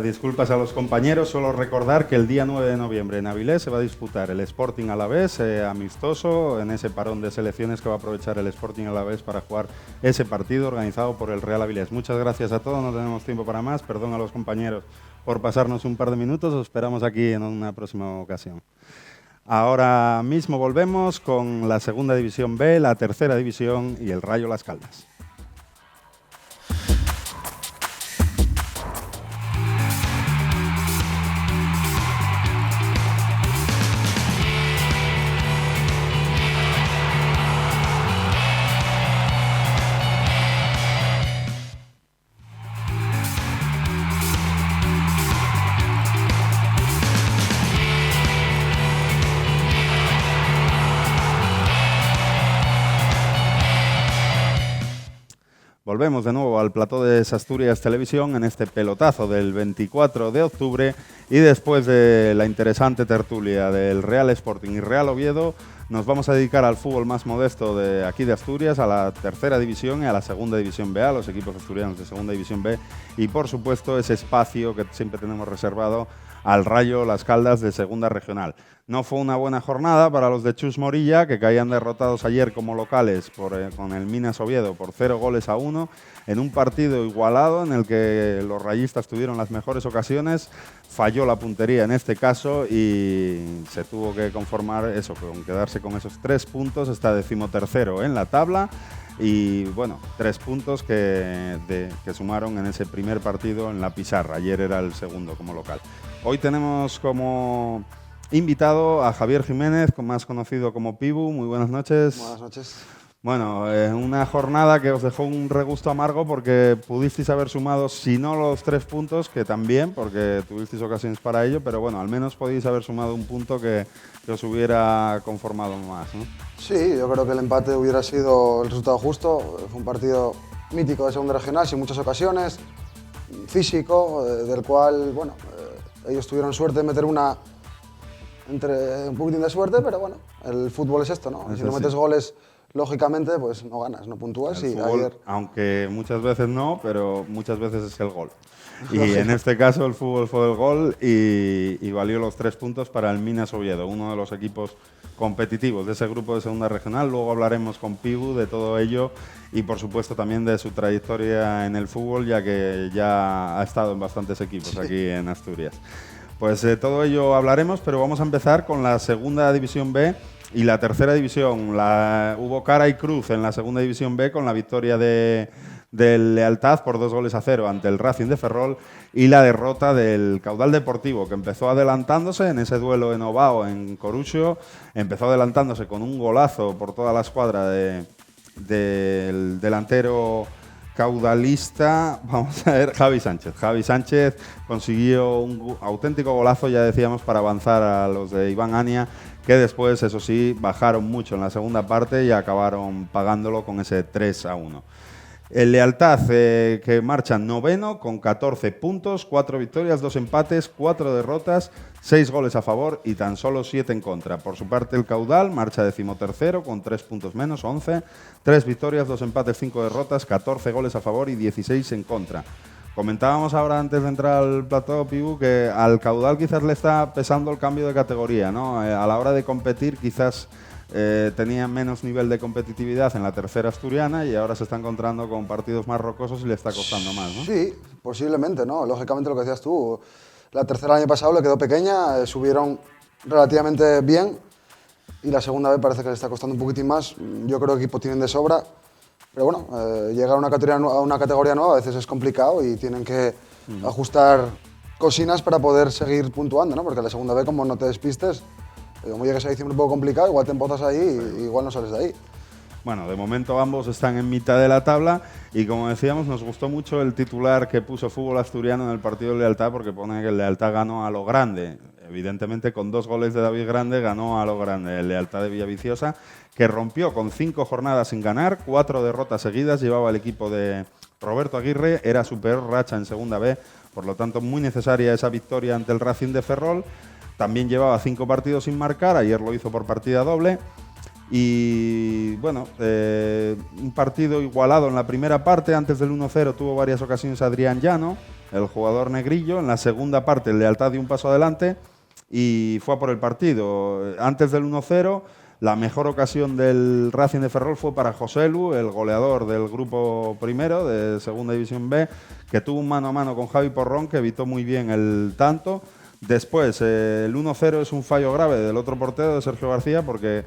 Disculpas a los compañeros, solo recordar que el día 9 de noviembre en Avilés se va a disputar el Sporting Alavés amistoso en ese parón de selecciones que va a aprovechar el Sporting Alavés para jugar ese partido organizado por el Real Avilés. Muchas gracias a todos, no tenemos tiempo para más, perdón a los compañeros por pasarnos un par de minutos, os esperamos aquí en una próxima ocasión. Ahora mismo volvemos con la Segunda División B, la Tercera División y el Rayo Las Caldas. Volvemos de nuevo al plató de Asturias Televisión en este pelotazo del 24 de octubre y después de la interesante tertulia del Real Sporting y Real Oviedo nos vamos a dedicar al fútbol más modesto de aquí de Asturias, a la Tercera División y a la Segunda División B, a los equipos asturianos de Segunda División B y por supuesto ese espacio que siempre tenemos reservado al Rayo Las Caldas de Segunda Regional. No fue una buena jornada para los de Chus Morilla, que caían derrotados ayer como locales con el Minas Oviedo por 0-1, en un partido igualado en el que los rayistas tuvieron las mejores ocasiones, falló la puntería en este caso y se tuvo que conformar eso, con quedarse con esos 3 puntos, está 13º en la tabla. Y bueno, 3 puntos que sumaron en ese primer partido en la pizarra. Ayer era el segundo como local. Hoy tenemos como invitado a Javier Jiménez, más conocido como Pibu. Muy buenas noches. Buenas noches. Bueno, una jornada que os dejó un regusto amargo porque pudisteis haber sumado, si no los 3 puntos, que también, porque tuvisteis ocasiones para ello, pero bueno, al menos podéis haber sumado un punto que os hubiera conformado más, ¿no? Sí, yo creo que el empate hubiera sido el resultado justo. Fue un partido mítico de Segunda Regional, sin muchas ocasiones, físico, del cual, bueno, ellos tuvieron suerte de meter un poquitín de suerte, pero bueno, el fútbol es esto, ¿no? Si no metes goles, lógicamente, pues no ganas, no puntúas. El y fútbol, ayer... aunque muchas veces no, pero muchas veces es el gol. Y en este caso el fútbol fue el gol y valió los 3 puntos para el Minas Oviedo, uno de los equipos competitivos de ese grupo de Segunda Regional. Luego hablaremos con Pibu de todo ello y por supuesto también de su trayectoria en el fútbol, ya que ya ha estado en bastantes equipos aquí en Asturias. Pues de todo ello hablaremos, pero vamos a empezar con la Segunda División B y la Tercera División. Hubo cara y cruz en la Segunda División B con la victoria del Lealtad por 2-0 ante el Racing de Ferrol y la derrota del Caudal Deportivo, que empezó adelantándose en ese duelo en Ovao, en Corucho, empezó adelantándose con un golazo por toda la escuadra del delantero caudalista, vamos a ver, Javi Sánchez. Javi Sánchez consiguió un auténtico golazo, ya decíamos, para avanzar a los de Iván Ania, que después, eso sí, bajaron mucho en la segunda parte y acabaron pagándolo con ese 3-1. El Lealtad, que marcha noveno con 14 puntos, 4 victorias, 2 empates, 4 derrotas, 6 goles a favor y tan solo 7 en contra. Por su parte, el Caudal marcha 13º con 3 puntos menos, 11, 3 victorias, 2 empates, 5 derrotas, 14 goles a favor y 16 en contra. Comentábamos ahora antes de entrar al plató, Pibu, que al Caudal quizás le está pesando el cambio de categoría, ¿no? A la hora de competir quizás tenía menos nivel de competitividad en la tercera asturiana y ahora se está encontrando con partidos más rocosos y le está costando más, ¿no? Sí, posiblemente, ¿no? Lógicamente lo que decías tú, la tercera el año pasado le quedó pequeña, subieron relativamente bien y la segunda vez parece que le está costando un poquitín más. Yo creo que equipo tienen de sobra, pero bueno, llegar a una categoría nueva a veces es complicado y tienen que ajustar cosinas para poder seguir puntuando, ¿no? Porque la segunda vez, como no te despistes, como llegues a diciembre un poco complicado, igual te empotas ahí y igual no sales de ahí. Bueno, de momento ambos están en mitad de la tabla y como decíamos, nos gustó mucho el titular que puso Fútbol Asturiano en el partido de Lealtad porque pone que el Lealtad ganó a lo grande. Evidentemente, con 2 goles de David Grande ganó a lo grande el Lealtad de Villaviciosa, que rompió con 5 jornadas sin ganar, 4 derrotas seguidas, llevaba el equipo de Roberto Aguirre, era su peor racha en segunda B, por lo tanto muy necesaria esa victoria ante el Racing de Ferrol. También llevaba 5 partidos sin marcar, ayer lo hizo por partida doble. Y bueno, un partido igualado en la primera parte, antes del 1-0 tuvo varias ocasiones Adrián Llano, el jugador negrillo. En la segunda parte el Lealtad dio un paso adelante y fue a por el partido. Antes del 1-0, la mejor ocasión del Racing de Ferrol fue para Joselu, el goleador del grupo primero de Segunda División B, que tuvo un mano a mano con Javi Porrón, que evitó muy bien el tanto. Después, el 1-0 es un fallo grave del otro portero, de Sergio García, porque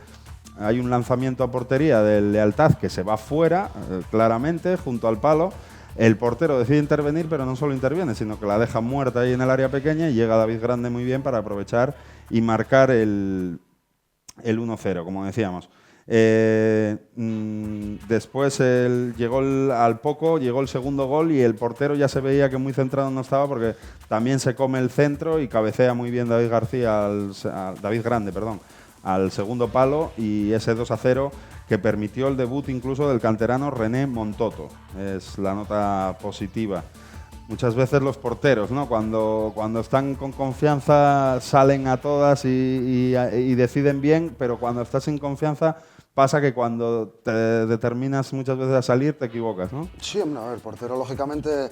hay un lanzamiento a portería del Lealtad que se va fuera, claramente, junto al palo. El portero decide intervenir, pero no solo interviene, sino que la deja muerta ahí en el área pequeña y llega David Grande muy bien para aprovechar y marcar el 1-0, como decíamos. Después llegó el segundo gol y el portero ya se veía que muy centrado no estaba porque también se come el centro y cabecea muy bien David Grande, al segundo palo, y ese 2-0 que permitió el debut incluso del canterano René Montoto. Es la nota positiva. Muchas veces los porteros, ¿no? Cuando están con confianza salen a todas y deciden bien, pero cuando estás sin confianza pasa que cuando te determinas muchas veces a salir te equivocas, ¿no? Sí, a ver, portero, lógicamente,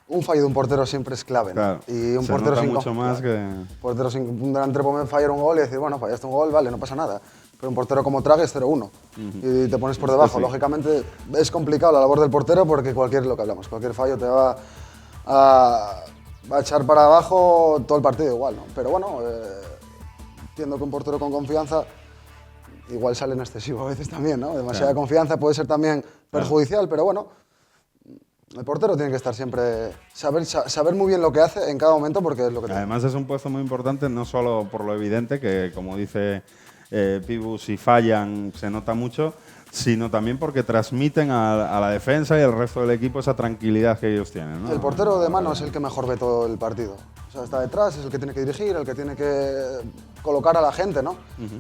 un fallo de un portero siempre es clave, ¿no? Claro, y un se portero nota sin mucho más que... portero sin un delantero puede fallar un gol y decir, bueno, fallaste un gol, vale, no pasa nada. Pero un portero como Tragues 0-1 y te pones por debajo. Sí. Lógicamente es complicado la labor del portero porque cualquier fallo te va a echar para abajo todo el partido igual, ¿no? Pero bueno, entiendo que un portero con confianza igual sale en excesivo a veces también, ¿no? Demasiada confianza puede ser también perjudicial, pero bueno, el portero tiene que estar siempre, saber muy bien lo que hace en cada momento porque es lo que Además es un puesto muy importante, no solo por lo evidente, que como dice Pibu, si fallan se nota mucho, sino también porque transmiten a la defensa y al resto del equipo esa tranquilidad que ellos tienen, ¿no? El portero de mano es el que mejor ve todo el partido. O sea, está detrás, es el que tiene que dirigir, el que tiene que colocar a la gente, ¿no?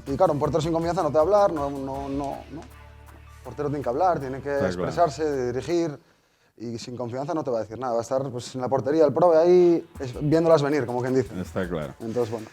Y claro, un portero sin confianza no te va a hablar, no. El portero tiene que hablar, tiene que expresarse, dirigir, y sin confianza no te va a decir nada. Va a estar pues, en la portería el prove ahí viéndolas venir, como quien dice. Está claro. Entonces, bueno.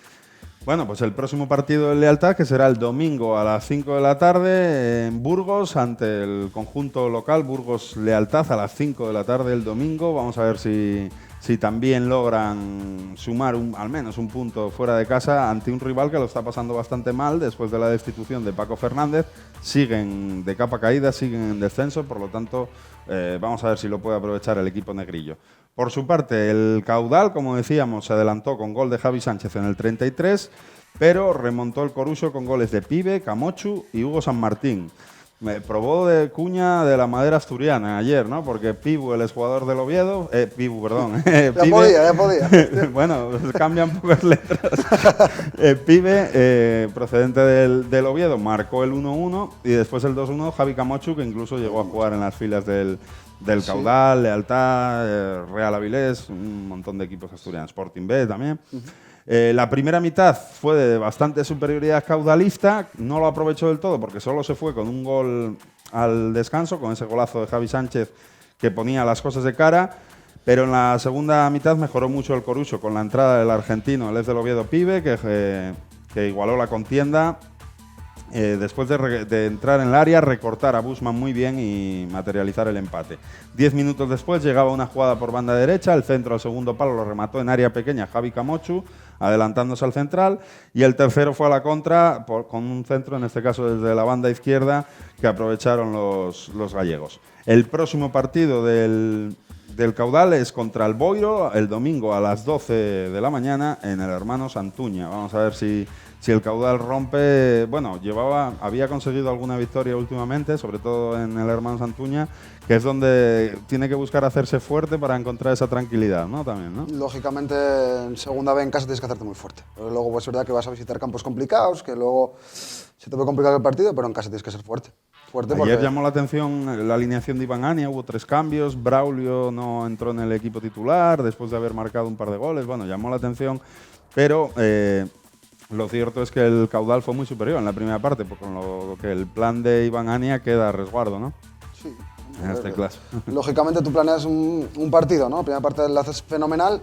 Bueno, pues el próximo partido de Lealtad, que será el domingo a las 5 de la tarde en Burgos, ante el conjunto local, Burgos Lealtad, a las 5 de la tarde el domingo. Vamos a ver si también logran sumar al menos un punto fuera de casa ante un rival que lo está pasando bastante mal después de la destitución de Paco Fernández. Siguen de capa caída, siguen en descenso, por lo tanto vamos a ver si lo puede aprovechar el equipo negrillo. Por su parte, el Caudal, como decíamos, se adelantó con gol de Javi Sánchez en el 33, pero remontó el Coruso con goles de Pibe, Camochu y Hugo San Martín. Me probó de cuña de la madera asturiana ayer, ¿no? Porque Pibu, el exjugador del Oviedo... Ya podía. Bueno, cambian pocas letras. Pibe, procedente del Oviedo, marcó el 1-1 y después el 2-1 Javi Camochu, que incluso llegó a jugar en las filas del Caudal, Lealtad, Real Avilés, un montón de equipos asturianos, Sporting B también. La primera mitad fue de bastante superioridad caudalista, no lo aprovechó del todo porque solo se fue con un gol al descanso, con ese golazo de Javi Sánchez que ponía las cosas de cara, pero en la segunda mitad mejoró mucho el Coruso con la entrada del argentino, el ex del Oviedo Pibe, que igualó la contienda. Después de entrar en el área, recortar a Busman muy bien y materializar el empate. 10 minutos después llegaba una jugada por banda derecha, el centro al segundo palo lo remató en área pequeña Javi Camochu, adelantándose al central, y el tercero fue a la contra con un centro, en este caso desde la banda izquierda, que aprovecharon los gallegos. El próximo partido del Caudal es contra el Boiro, el domingo a las 12 de la mañana en el Hermanos Antuña. Vamos a ver si el Caudal rompe. Bueno, había conseguido alguna victoria últimamente, sobre todo en el Hermanos Antuña, que es donde tiene que buscar hacerse fuerte para encontrar esa tranquilidad, ¿no? También, ¿no? Lógicamente, en segunda B en casa tienes que hacerte muy fuerte. Pero luego pues, es verdad que vas a visitar campos complicados, que luego se te puede complicar el partido, pero en casa tienes que ser fuerte. Ayer llamó la atención la alineación de Iván Ania, hubo 3 cambios, Braulio no entró en el equipo titular después de haber marcado un par de goles, bueno, llamó la atención, pero lo cierto es que el Caudal fue muy superior en la primera parte, con lo que el plan de Iván Ania queda a resguardo, ¿no? Sí. En este caso. Lógicamente tú planeas un partido, ¿no? La primera parte la haces fenomenal,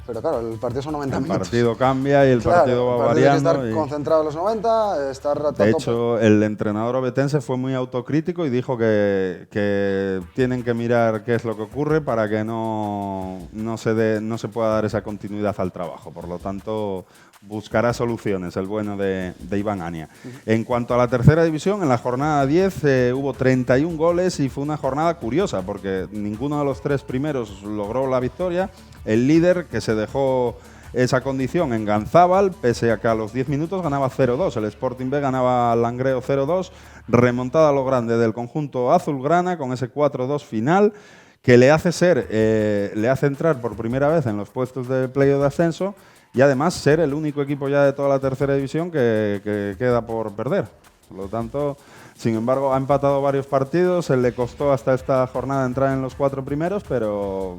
pero claro, el partido son 90 minutos. El partido cambia y el partido va variando. Tienes que estar concentrado a los 90, estar a tope. De hecho, el entrenador obetense fue muy autocrítico y dijo que tienen que mirar qué es lo que ocurre para que no se pueda dar esa continuidad al trabajo. Por lo tanto, buscará soluciones el bueno de Iván Ania. En cuanto a la tercera división, en la jornada 10 hubo 31 goles y fue una jornada curiosa porque ninguno de los 3 primeros logró la victoria. El líder, que se dejó esa condición en Ganzábal, pese a que a los 10 minutos ganaba 0-2. El Sporting B ganaba al Langreo 0-2, remontada a lo grande del conjunto azulgrana con ese 4-2 final que le hace entrar por primera vez en los puestos de playoff de ascenso y además ser el único equipo ya de toda la tercera división que queda por perder. Por lo tanto, sin embargo, ha empatado varios partidos, le costó hasta esta jornada entrar en los 4 primeros, pero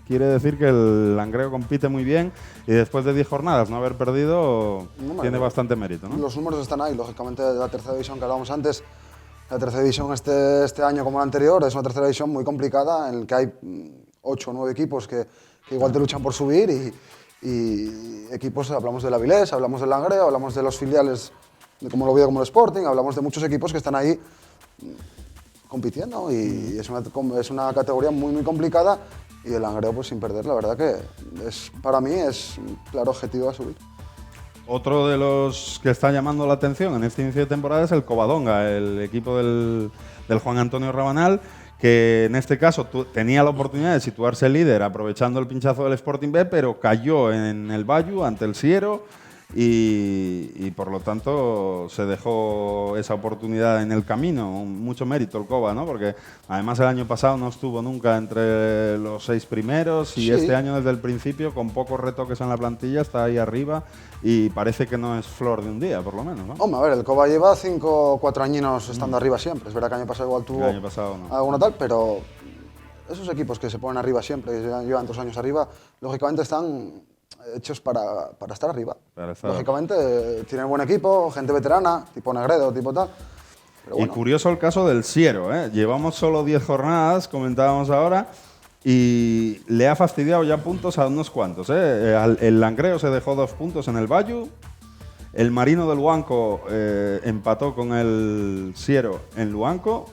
quiere decir que el Langreo compite muy bien y después de 10 jornadas no haber perdido tiene bastante mérito, ¿no? Los números están ahí, lógicamente, de la tercera división que hablábamos antes. La tercera división este año como la anterior es una tercera división muy complicada en la que hay 8 o 9 equipos que igual te luchan por subir y equipos, hablamos del Avilés, hablamos del Langreo, hablamos de los filiales como el Oviedo, como el Sporting, hablamos de muchos equipos que están ahí compitiendo y es una categoría muy, muy complicada y el Langreo pues sin perder, la verdad que para mí es un claro objetivo a subir. Otro de los que está llamando la atención en este inicio de temporada es el Covadonga, el equipo del Juan Antonio Rabanal, que en este caso tenía la oportunidad de situarse líder aprovechando el pinchazo del Sporting B, pero cayó en el Bayu ante el Siero y por lo tanto se dejó esa oportunidad en el camino. Mucho mérito el Cova, ¿no? Porque además el año pasado no estuvo nunca entre los 6 primeros y este año desde el principio con pocos retoques en la plantilla está ahí arriba y parece que no es flor de un día, por lo menos, ¿no? Hombre, a ver, el Cova lleva 5 o 4 añinos estando arriba siempre. Es verdad que el año pasado igual tuvo alguna tal, pero esos equipos que se ponen arriba siempre, llevan 2 años arriba, lógicamente están hechos para estar arriba. Lógicamente tienen buen equipo, gente veterana, tipo Negredo, tipo tal. Pero bueno. Y curioso el caso del Siero, ¿eh? Llevamos solo 10 jornadas, comentábamos ahora, y le ha fastidiado ya puntos a unos cuantos, ¿eh? El Langreo se dejó 2 puntos en el Bayu, el Marino del Luanco empató con el Siero en Luanco,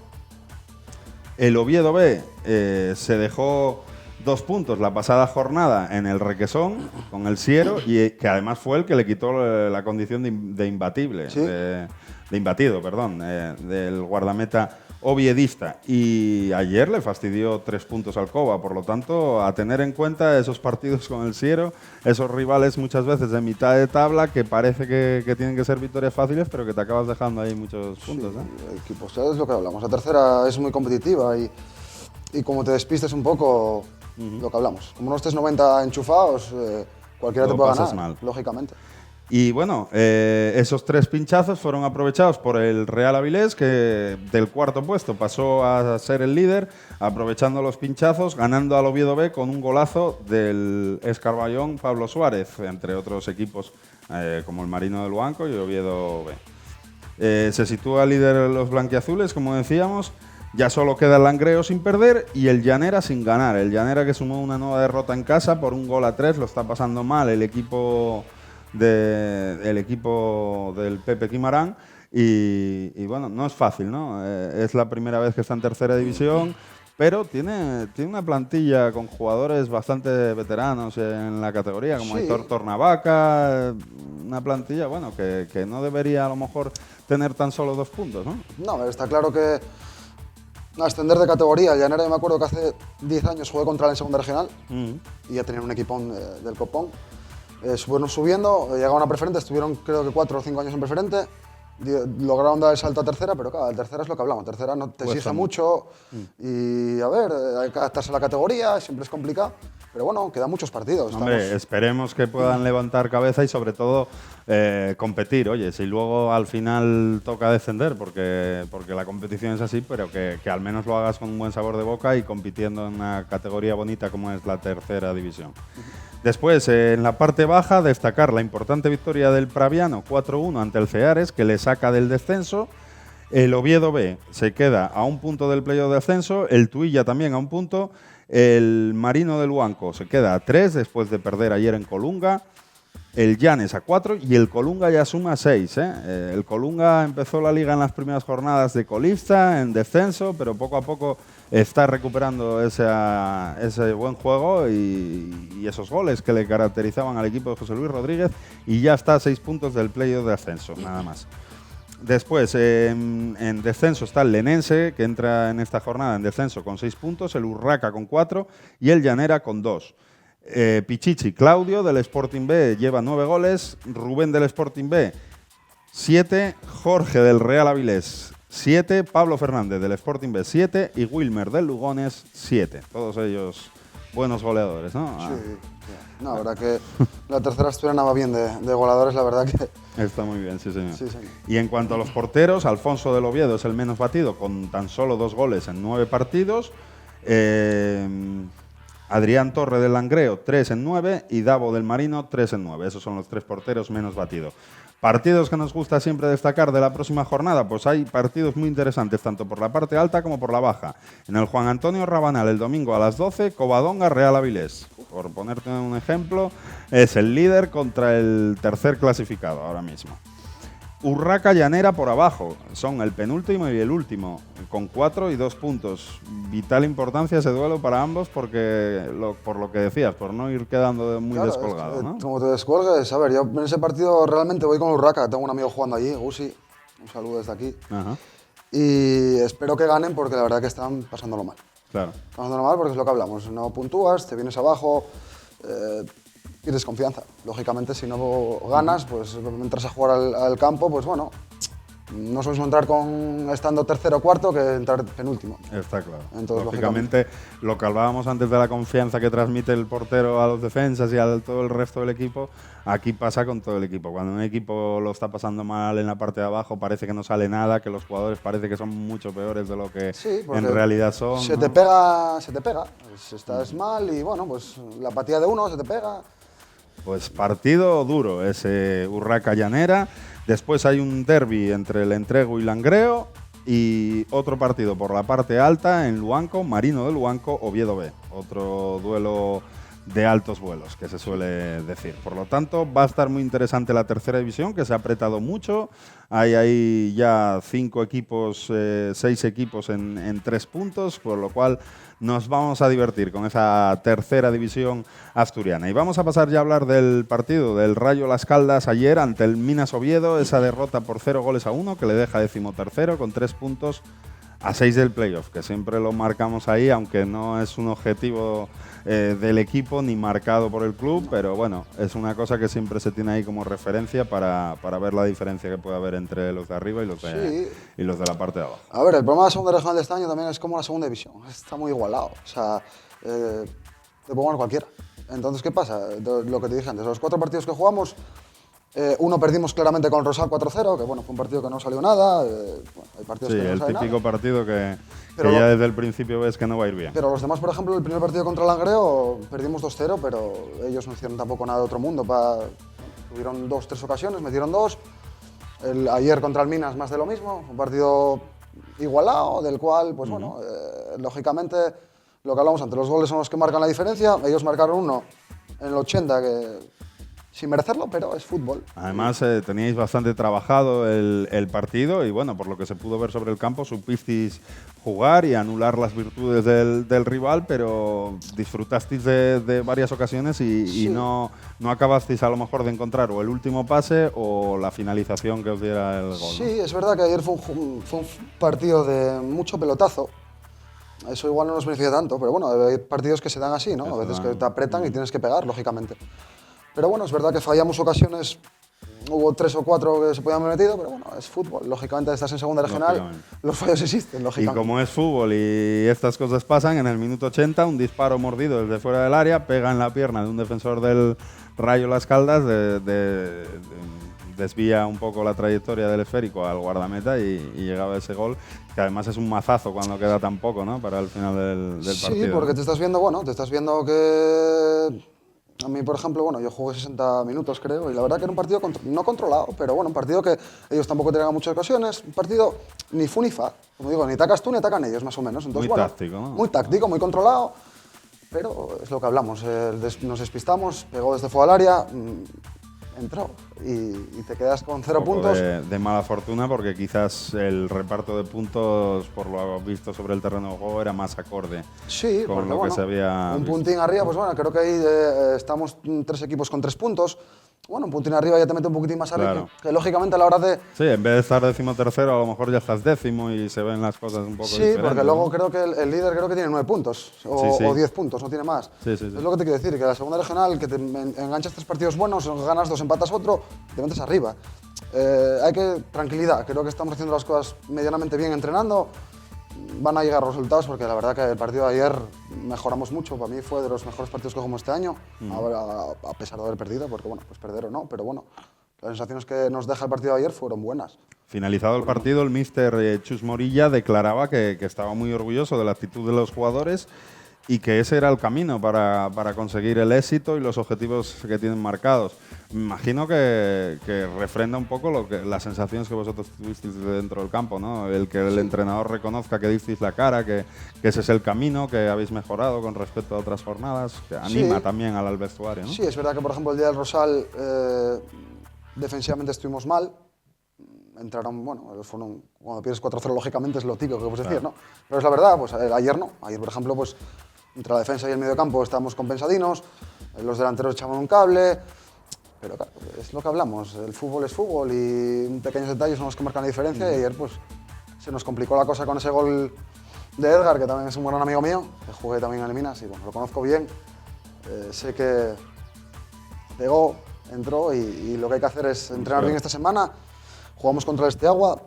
el Oviedo B se dejó 2 puntos la pasada jornada en el Requesón con el Siero y que además fue el que le quitó la condición de imbatible, ¿sí? de imbatido, perdón, del guardameta oviedista. Y ayer le fastidió 3 puntos al Cova, por lo tanto, a tener en cuenta esos partidos con el Siero, esos rivales muchas veces de mitad de tabla que parece que tienen que ser victorias fáciles, pero que te acabas dejando ahí muchos puntos, ¿eh? Equipos, es lo que hablamos. La tercera es muy competitiva y como te despistes un poco, lo que hablamos. Como no estés 90 enchufados, cualquiera te puede ganar, mal. Lógicamente. Y bueno, esos 3 pinchazos fueron aprovechados por el Real Avilés, que del 4º puesto pasó a ser el líder, aprovechando los pinchazos, ganando al Oviedo B con un golazo del Escarballón Pablo Suárez, entre otros equipos como el Marino del Luanco y Oviedo B. Se sitúa líder los blanquiazules, como decíamos. Ya solo queda el Langreo sin perder y el Llanera sin ganar. El Llanera, que sumó una nueva derrota en casa por 1-3, lo está pasando mal el equipo del Pepe Quimarán y bueno, no es fácil, ¿no? Es la primera vez que está en tercera división pero tiene una plantilla con jugadores bastante veteranos en la categoría, como Sí. Aitor Tornavaca, una plantilla, bueno, que no debería a lo mejor tener tan solo 2 puntos, ¿no? No, está claro que ascender de categoría, el Llanera, yo me acuerdo que hace 10 años jugué contra él en segunda regional y ya tenían un equipón del copón. Fueron subiendo, llegaron a preferente, estuvieron creo que 4 o 5 años en preferente, lograron dar el salto a tercera, pero claro, tercera es lo que hablamos, tercera no te exige mucho y a ver, hay que adaptarse a la categoría, siempre es complicado, pero bueno, quedan muchos partidos. Hombre, esperemos que puedan levantar cabeza y sobre todo competir. Oye, si luego al final toca descender, porque la competición es así, pero que al menos lo hagas con un buen sabor de boca y compitiendo en una categoría bonita como es la tercera división. Después, en la parte baja, destacar la importante victoria del Praviano 4-1 ante el Ceares, que le saca del descenso. El Oviedo B se queda a 1 punto del playoff de ascenso, el Tuilla también a 1 punto, el Marino del Luanco se queda a 3 después de perder ayer en Colunga, el Llanes a 4 y el Colunga ya suma 6. El Colunga empezó la liga en las primeras jornadas de colista, en descenso, pero poco a poco está recuperando ese buen juego y esos goles que le caracterizaban al equipo de José Luis Rodríguez, y ya está a 6 puntos del playoff de ascenso, nada más. Después, en descenso está el Lenense, que entra en esta jornada en descenso con 6 puntos, el Urraca con 4 y el Llanera con 2. Pichichi Claudio del Sporting B lleva 9 goles, Rubén del Sporting B 7, Jorge del Real Avilés 7, Pablo Fernández del Sporting B 7 y Wilmer del Lugones 7. Todos ellos buenos goleadores, ¿no? Sí, no, la verdad que la tercera asturiana va bien de goleadores, la verdad que... Está muy bien, sí señor. Sí, señor. Y en cuanto a los porteros, Alfonso del Oviedo es el menos batido con tan solo 2 goles en 9 partidos. Adrián Torre del Langreo 3 en 9 y Davo del Marino 3 en 9. Esos son los 3 porteros menos batidos. Partidos que nos gusta siempre destacar de la próxima jornada, pues hay partidos muy interesantes tanto por la parte alta como por la baja. En el Juan Antonio Rabanal el domingo a las 12, Covadonga Real Avilés. Por ponerte un ejemplo, es el líder contra el tercer clasificado ahora mismo. Urraca Llanera por abajo, son el penúltimo y el último, con 4 y 2 puntos. Vital importancia ese duelo para ambos porque, por lo que decías, por no ir quedando muy descolgado, ¿no? Como te descuelgues, a ver, yo en ese partido realmente voy con Urraca, tengo un amigo jugando allí, Gusi, un saludo desde aquí. Ajá. Y espero que ganen porque la verdad que están pasándolo mal. Claro. Pasándolo mal porque es lo que hablamos, no puntúas, te vienes abajo, pierdes confianza. Lógicamente, si no ganas, pues entras a jugar al campo, pues bueno, no es lo mismo entrar estando tercero o cuarto que entrar penúltimo. Está claro. Entonces, lógicamente, lo que hablábamos antes de la confianza que transmite el portero a los defensas y a todo el resto del equipo, aquí pasa con todo el equipo. Cuando un equipo lo está pasando mal en la parte de abajo, parece que no sale nada, que los jugadores parece que son mucho peores de lo que en realidad son. Se te pega. Pues estás mal y bueno, pues la apatía de uno se te pega. Pues partido duro ese Urraca Llanera. Después hay un derbi entre el Entrego y Langreo y otro partido por la parte alta en Luanco, Marino de Luanco, Oviedo B. Otro duelo de altos vuelos, que se suele decir. Por lo tanto, va a estar muy interesante la tercera división, que se ha apretado mucho. Hay ahí ya 5 equipos, 6 equipos en 3 puntos, por lo cual nos vamos a divertir con esa tercera división asturiana. Y vamos a pasar ya a hablar del partido del Rayo Las Caldas ayer ante el Minas Oviedo, esa derrota por 0-1 que le deja 13º con 3 puntos a 6 del playoff, que siempre lo marcamos ahí, aunque no es un objetivo del equipo ni marcado por el club, pero bueno, es una cosa que siempre se tiene ahí como referencia para ver la diferencia que puede haber entre los de arriba y los de la parte de abajo. A ver, el problema de la segunda regional de este año también es como la segunda división, está muy igualado, o sea, te puedo ganar cualquiera. Entonces, ¿qué pasa? Lo que te dije antes, los 4 partidos que jugamos, uno perdimos claramente con el Rosal 4-0, que bueno, fue un partido que no salió nada. Hay partidos que no el salen típico nada. Partido que ya desde el principio ves que no va a ir bien. Pero los demás, por ejemplo, el primer partido contra el Langreo perdimos 2-0, pero ellos no hicieron tampoco nada de otro mundo. Tuvieron 2 o 3 ocasiones, metieron 2. Ayer contra el Minas más de lo mismo, un partido igualado, del cual, pues bueno, lógicamente, lo que hablamos antes, los goles son los que marcan la diferencia. Ellos marcaron uno en el 80 que sin merecerlo, pero es fútbol. Además, teníais bastante trabajado el partido y, bueno, por lo que se pudo ver sobre el campo, supisteis jugar y anular las virtudes del rival, pero disfrutasteis de varias ocasiones y no acabasteis a lo mejor de encontrar o el último pase o la finalización que os diera el gol. Sí, ¿no? Es verdad que ayer fue un partido de mucho pelotazo. Eso igual no nos beneficia tanto, pero bueno, hay partidos que se dan así, ¿no? A veces que te apretan y tienes que pegar, lógicamente. Pero bueno, es verdad que fallamos ocasiones, hubo 3 o 4 que se podían haber metido, pero bueno, es fútbol. Lógicamente, estás en segunda regional, los fallos existen, lógicamente. Y como es fútbol y estas cosas pasan, en el minuto 80, un disparo mordido desde fuera del área, pega en la pierna de un defensor del Rayo Las Caldas, desvía un poco la trayectoria del esférico al guardameta y llegaba ese gol, que además es un mazazo cuando queda tan poco, ¿no? Para el final del partido. Sí, porque ¿no? te estás viendo que... A mí, por ejemplo, bueno, yo jugué 60 minutos, creo, y la verdad que era un partido no controlado, pero bueno, un partido que ellos tampoco tenían muchas ocasiones, un partido ni fu ni fa, como digo, ni atacas tú ni atacan ellos, más o menos. Entonces, muy bueno, táctico, ¿no? Muy táctico, muy controlado, pero es lo que hablamos, nos despistamos, pegó desde fuera del área, entró y te quedas con 0 puntos. De mala fortuna, porque quizás el reparto de puntos, por lo visto sobre el terreno de juego, era más acorde sí, con porque, lo bueno, que se había un visto. puntín arriba, pues bueno, creo que ahí estamos 3 equipos con 3 puntos. Bueno, un puntín arriba ya te mete un poquitín más arriba, Claro. que lógicamente a la hora de... Sí, en vez de estar 13º, a lo mejor ya estás 10º y se ven las cosas un poco Sí, diferentes. porque luego ¿no? creo que el líder creo que tiene 9 puntos o, Sí. o 10 puntos, no tiene más. Sí. Es lo que te quiero decir, que la segunda regional, que te enganchas 3 partidos buenos, ganas 2, empatas otro, te metes arriba. Hay que tranquilidad, creo que estamos haciendo las cosas medianamente bien entrenando. Van a llegar resultados porque la verdad que el partido de ayer mejoramos mucho. Para mí fue de los mejores partidos que jugamos este año, a pesar de haber perdido, porque bueno, pues perder o no, pero bueno, las sensaciones que nos deja el partido de ayer fueron buenas. Finalizado el partido, el míster Chus Morilla declaraba que estaba muy orgulloso de la actitud de los jugadores y que ese era el camino para conseguir el éxito y los objetivos que tienen marcados. Me imagino que refrenda un poco las sensaciones que vosotros tuvisteis dentro del campo, ¿no? El que el entrenador reconozca que disteis la cara, que ese es el camino, que habéis mejorado con respecto a otras jornadas, que anima también al vestuario, ¿no? Sí, es verdad que por ejemplo el día del Rosal defensivamente estuvimos mal. Entraron, bueno, cuando pierdes 4-0 lógicamente es lo típico que puedes decir, ¿no? Pero es la verdad, pues ayer no. Ayer, por ejemplo, pues entre la defensa y el medio campo estábamos compensadínos, los delanteros echaban un cable, pero claro, es lo que hablamos, el fútbol es fútbol y pequeños detalles son los que marcan la diferencia y ayer pues se nos complicó la cosa con ese gol de Edgar, que también es un gran amigo mío, que jugué también en el Minas y bueno, lo conozco bien, sé que pegó, entró y lo que hay que hacer es entrenar bien esta semana. Jugamos contra el Esteagua,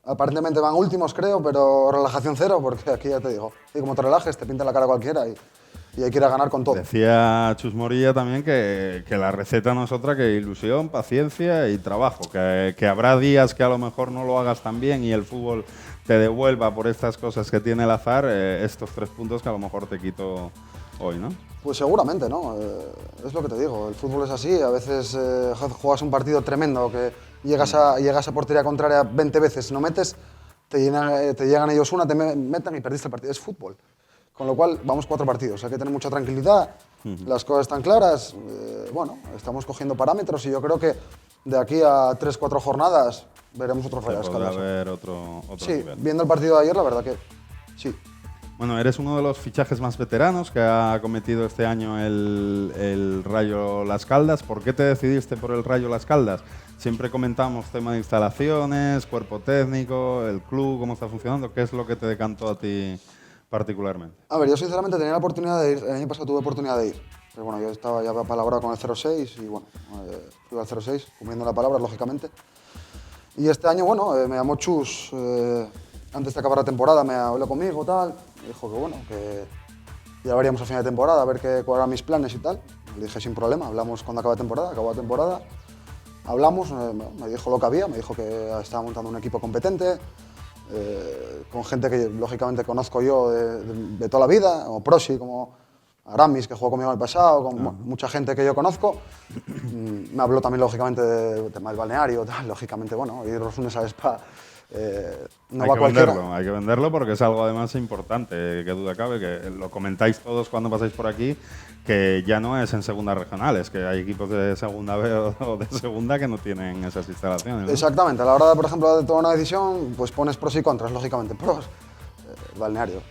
aparentemente van últimos creo, pero relajación cero, porque aquí ya te digo, y como te relajes te pinta la cara cualquiera y hay que ir a ganar con todo. Decía Chus Morilla también que la receta no es otra que ilusión, paciencia y trabajo, que habrá días que a lo mejor no lo hagas tan bien y el fútbol te devuelva por estas cosas que tiene el azar, estos 3 puntos que a lo mejor te quito hoy, ¿no? Pues seguramente, ¿no? Es lo que te digo, el fútbol es así, a veces juegas un partido tremendo que llegas a portería contraria 20 veces, no metes, te llegan ellos una, te meten y perdiste el partido, es fútbol. Con lo cual vamos 4 partidos, hay que tener mucha tranquilidad, las cosas están claras, bueno, estamos cogiendo parámetros y yo creo que de aquí a 3-4 jornadas veremos otro Rayo Las Caldas. Podrá haber otro Sí, nivel. viendo el partido de ayer, la verdad que sí. Bueno, eres uno de los fichajes más veteranos que ha cometido este año el Rayo Las Caldas. ¿Por qué te decidiste por el Rayo Las Caldas? Siempre comentamos tema de instalaciones, cuerpo técnico, el club, cómo está funcionando. ¿Qué es lo que te decantó a ti particularmente? A ver, yo sinceramente tenía la oportunidad de ir, el año pasado tuve oportunidad de ir. Pero bueno, yo estaba ya palabrado con el 06 y bueno, fui al 06, cumpliendo la palabra, lógicamente. Y este año, bueno, me llamó Chus, antes de acabar la temporada, me habló conmigo, tal. Me dijo que bueno, que ya veríamos a final de temporada, a ver cuáles eran mis planes y tal. Le dije sin problema, hablamos cuando acabe la temporada, acabó la temporada. Hablamos, me dijo lo que había, me dijo que estaba montando un equipo competente, con gente que lógicamente conozco yo de toda la vida, como Prosi, como Aramis, que jugó conmigo en el pasado, con mucha gente que yo conozco. Me habló también lógicamente del tema del balneario, tal, lógicamente, bueno, ir los lunes al spa no va cualquiera. Hay que venderlo porque es algo además importante, que duda cabe, que lo comentáis todos cuando pasáis por aquí, que ya no es en segunda regional, es que hay equipos de segunda B o de segunda que no tienen esas instalaciones, ¿no? Exactamente, a la hora, por ejemplo, de tomar una decisión, pues pones pros y contras, lógicamente. Pros, balneario,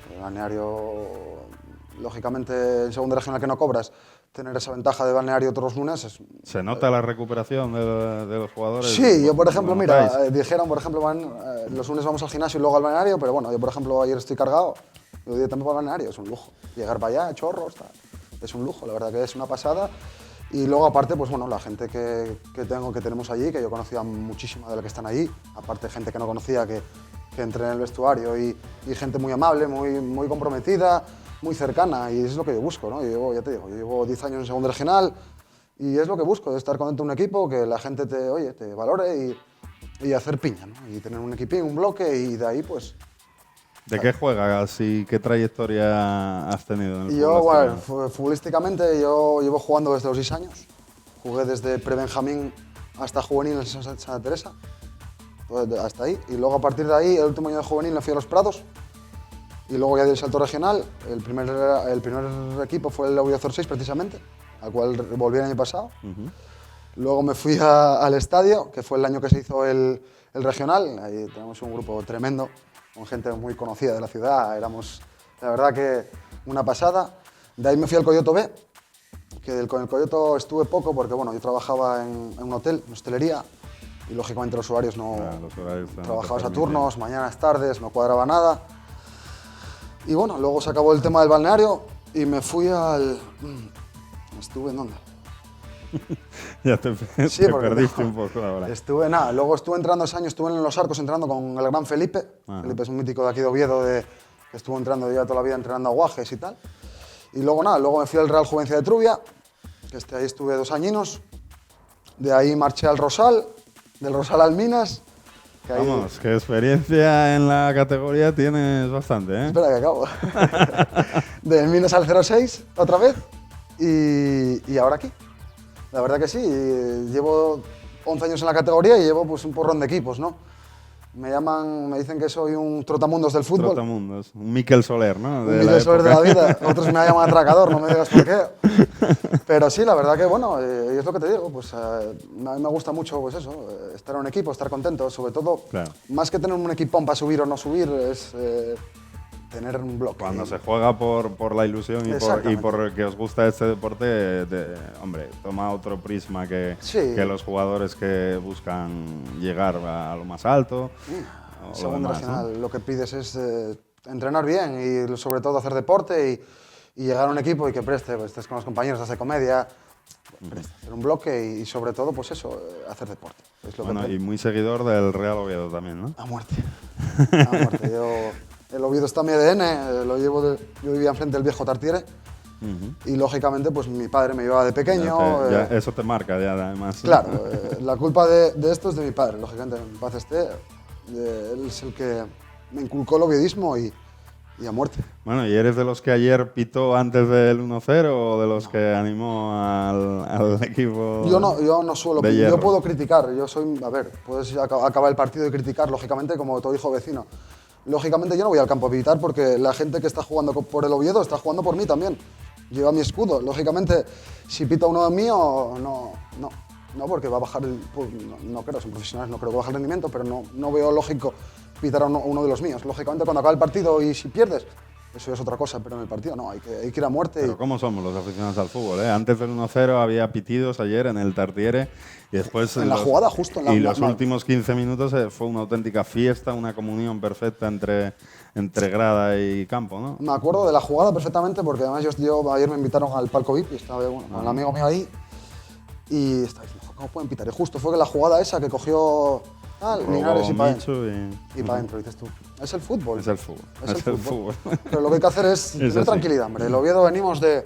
lógicamente, en segunda regional que no cobras, tener esa ventaja de balneario todos los lunes es... ¿Se nota la recuperación de los jugadores? Sí, yo por ejemplo, mira, dijeron, por ejemplo, los lunes vamos al gimnasio y luego al balneario, pero bueno, yo por ejemplo ayer estoy cargado, yo día tampoco al balneario, es un lujo. Llegar para allá, chorros, tal, es un lujo, la verdad que es una pasada. Y luego aparte, pues bueno, la gente que tenemos allí, que yo conocía muchísima de la que están allí, aparte gente que no conocía, que entré en el vestuario y gente muy amable, muy comprometida, muy cercana, y es lo que yo busco, ¿no? Yo llevo 10 años en segunda regional y es lo que busco, de estar contento en un equipo, que la gente te valore y hacer piña, ¿no? Y tener un equipín, un bloque, y de ahí pues... ¿De qué juegas y qué trayectoria has tenido en el Yo, fútbol? Bueno, futbolísticamente yo llevo jugando desde los 6 años, jugué desde pre-benjamín hasta juvenil en Santa Teresa, hasta ahí, y luego a partir de ahí, el último año de juvenil me fui a Los Prados. Y luego ya del salto regional, el primer equipo fue el Oviedo 06 precisamente, al cual volví el año pasado. Luego me fui al estadio, que fue el año que se hizo el regional. Ahí tenemos un grupo tremendo, con gente muy conocida de la ciudad. Éramos, la verdad que una pasada. De ahí me fui al Coyoto B, que con el Coyoto estuve poco porque bueno, yo trabajaba en un hotel, en hostelería, y lógicamente los horarios no... los horarios trabajabas a turnos, mañanas, tardes, no cuadraba nada. Y bueno, luego se acabó el tema del balneario y me fui al... ¿Estuve en dónde? Ya te perdiste un poco ahora. Luego estuve entrando ese año, estuve en Los Arcos entrenando con el gran Felipe. Ajá. Felipe es un mítico de aquí de Oviedo, que estuvo entrando ya toda la vida entrenando aguajes y tal. Y luego me fui al Real Juvencia de Trubia, que ahí estuve 2 añinos. De ahí marché al Rosal, del Rosal al Minas. Vamos, qué experiencia en la categoría tienes bastante, ¿eh? Espera que acabo. Del Minas al 06, otra vez, y ahora aquí. La verdad que sí, llevo 11 años en la categoría y llevo pues un porrón de equipos, ¿no? Me dicen que soy un trotamundos del fútbol. Trotamundos, un Miquel Soler, ¿no? Un Miquel Soler de la vida. Otros me llaman atracador, no me digas por qué. Pero sí, la verdad que, bueno, es lo que te digo, pues a mí me gusta mucho, pues eso, estar en un equipo, estar contento, sobre todo, claro. Más que tener un equipón para subir o no subir, es tener un bloque. Cuando se juega por la ilusión y por que os gusta este deporte, hombre, toma otro prisma que los jugadores que buscan llegar a lo más alto. Segunda regional, ¿no? Lo que pides es entrenar bien y sobre todo hacer deporte y llegar a un equipo y que preste, pues, estés con los compañeros, hacer comedia, hacer un bloque y sobre todo, pues eso, hacer deporte. Es lo y muy seguidor del Real Oviedo también, ¿no? A muerte. A muerte. El Oviedo está en mi ADN, yo vivía enfrente del viejo Tartiere y lógicamente pues mi padre me llevaba de pequeño. Eso te marca ya además. Claro, la culpa de esto es de mi padre, lógicamente, en paz esté. Él es el que me inculcó el oviedismo y a muerte. Bueno, ¿y eres de los que ayer pitó antes del 1-0 o de los que animó al equipo? Yo no suelo, yo puedo criticar, puedes acabar el partido y criticar, lógicamente, como todo hijo vecino. Lógicamente yo no voy al campo a pitar porque la gente que está jugando por el Oviedo está jugando por mí también. Lleva mi escudo. Lógicamente, si pita uno mío, no porque va a bajar no creo, son profesionales, no creo que baje el rendimiento, pero no veo lógico pitar a uno de los míos. Lógicamente, cuando acaba el partido y si pierdes, eso es otra cosa, pero en el partido no, hay que ir a muerte. Pero ¿cómo somos los aficionados al fútbol? Antes del 1-0 había pitidos ayer en el Tartiere y después... En la jugada, justo en la... Y los últimos 15 minutos fue una auténtica fiesta, una comunión perfecta entre grada y campo, ¿no? Me acuerdo de la jugada perfectamente porque además yo ayer me invitaron al palco VIP y estaba un amigo mío ahí y estaba diciendo, ¿cómo pueden pitar? Y justo fue que la jugada esa que cogió... Linares y para adentro, dices tú. Es el fútbol. Es el fútbol. Pero lo que hay que hacer es tener tranquilidad, hombre. El Oviedo venimos de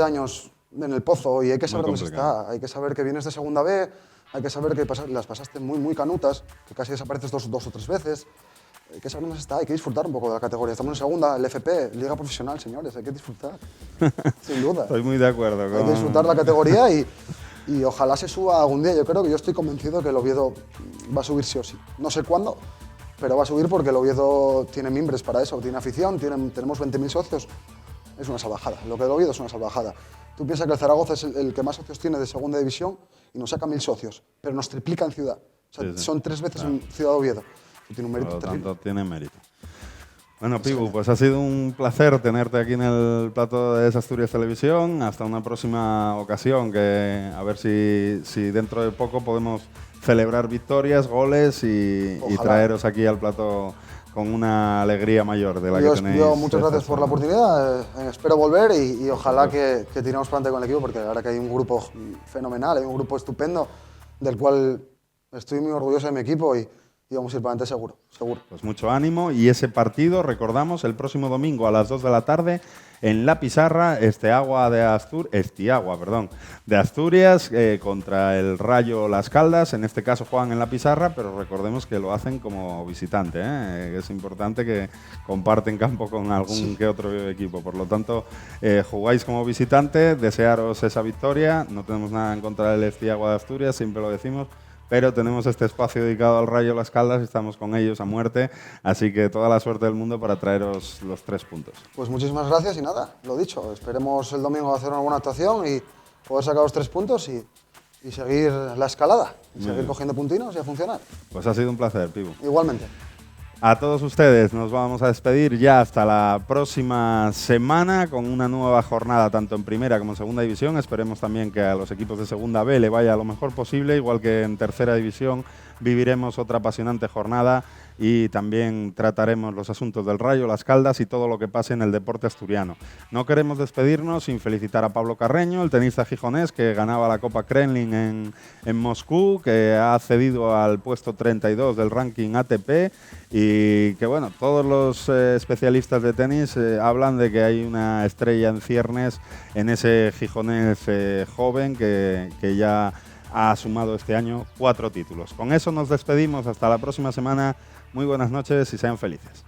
años en el pozo y hay que saber dónde se está. Hay que saber que vienes de segunda B, hay que saber que las pasaste muy canutas, que casi desapareces dos o 3 veces. Hay que saber dónde se está, hay que disfrutar un poco de la categoría. Estamos en segunda, el FP, Liga Profesional, señores, hay que disfrutar. Sin duda. Estoy muy de acuerdo. Hay que disfrutar la categoría y ojalá se suba algún día. Yo estoy convencido que el Oviedo va a subir sí o sí. No sé cuándo, pero va a subir porque el Oviedo tiene mimbres para eso, tiene afición, tenemos 20.000 socios. Es una salvajada, lo que el Oviedo es una salvajada. Tú piensas que el Zaragoza es el que más socios tiene de segunda división y nos saca 1.000 socios, pero nos triplica en ciudad. O sea, Sí. son 3 veces en Ciudad de Oviedo. Eso tiene un mérito Por lo terrible. tanto, tiene mérito. Bueno, Pibu, pues ha sido un placer tenerte aquí en el plato de Asturias Televisión. Hasta una próxima ocasión, que a ver si dentro de poco podemos celebrar victorias, goles y traeros aquí al plato con una alegría mayor de la que tenéis. Muchas gracias por la oportunidad. Espero volver y ojalá que tiremos para adelante con el equipo, porque la verdad que hay un grupo fenomenal, hay un grupo estupendo del cual estoy muy orgulloso de mi equipo y vamos a ir para adelante seguro. Pues mucho ánimo, y ese partido, recordamos, el próximo domingo a las 2 de la tarde en La Pizarra, Estiagua de Asturias contra el Rayo Las Caldas. En este caso juegan en La Pizarra, pero recordemos que lo hacen como visitante, ¿eh? Es importante que comparten campo con algún que otro equipo. Por lo tanto, jugáis como visitante, desearos esa victoria. No tenemos nada en contra del Estiagua de Asturias, siempre lo decimos, pero tenemos este espacio dedicado al Rayo Las Caldas y estamos con ellos a muerte, así que toda la suerte del mundo para traeros los 3 puntos. Pues muchísimas gracias y nada, lo dicho, esperemos el domingo hacer una buena actuación y poder sacar los 3 puntos y seguir la escalada, y seguir cogiendo puntinos y a funcionar. Pues ha sido un placer, Pibu. Igualmente. A todos ustedes nos vamos a despedir ya hasta la próxima semana con una nueva jornada tanto en primera como en segunda división. Esperemos también que a los equipos de segunda B le vaya lo mejor posible, igual que en tercera división viviremos otra apasionante jornada y también trataremos los asuntos del Rayo, Las Caldas y todo lo que pase en el deporte asturiano. No queremos despedirnos sin felicitar a Pablo Carreño, el tenista gijonés que ganaba la Copa Kremlin en Moscú, que ha accedido al puesto 32 del ranking ATP y que bueno, todos los especialistas de tenis hablan de que hay una estrella en ciernes en ese gijonés joven que ya ha sumado este año 4 títulos. Con eso nos despedimos, hasta la próxima semana. Muy buenas noches y sean felices.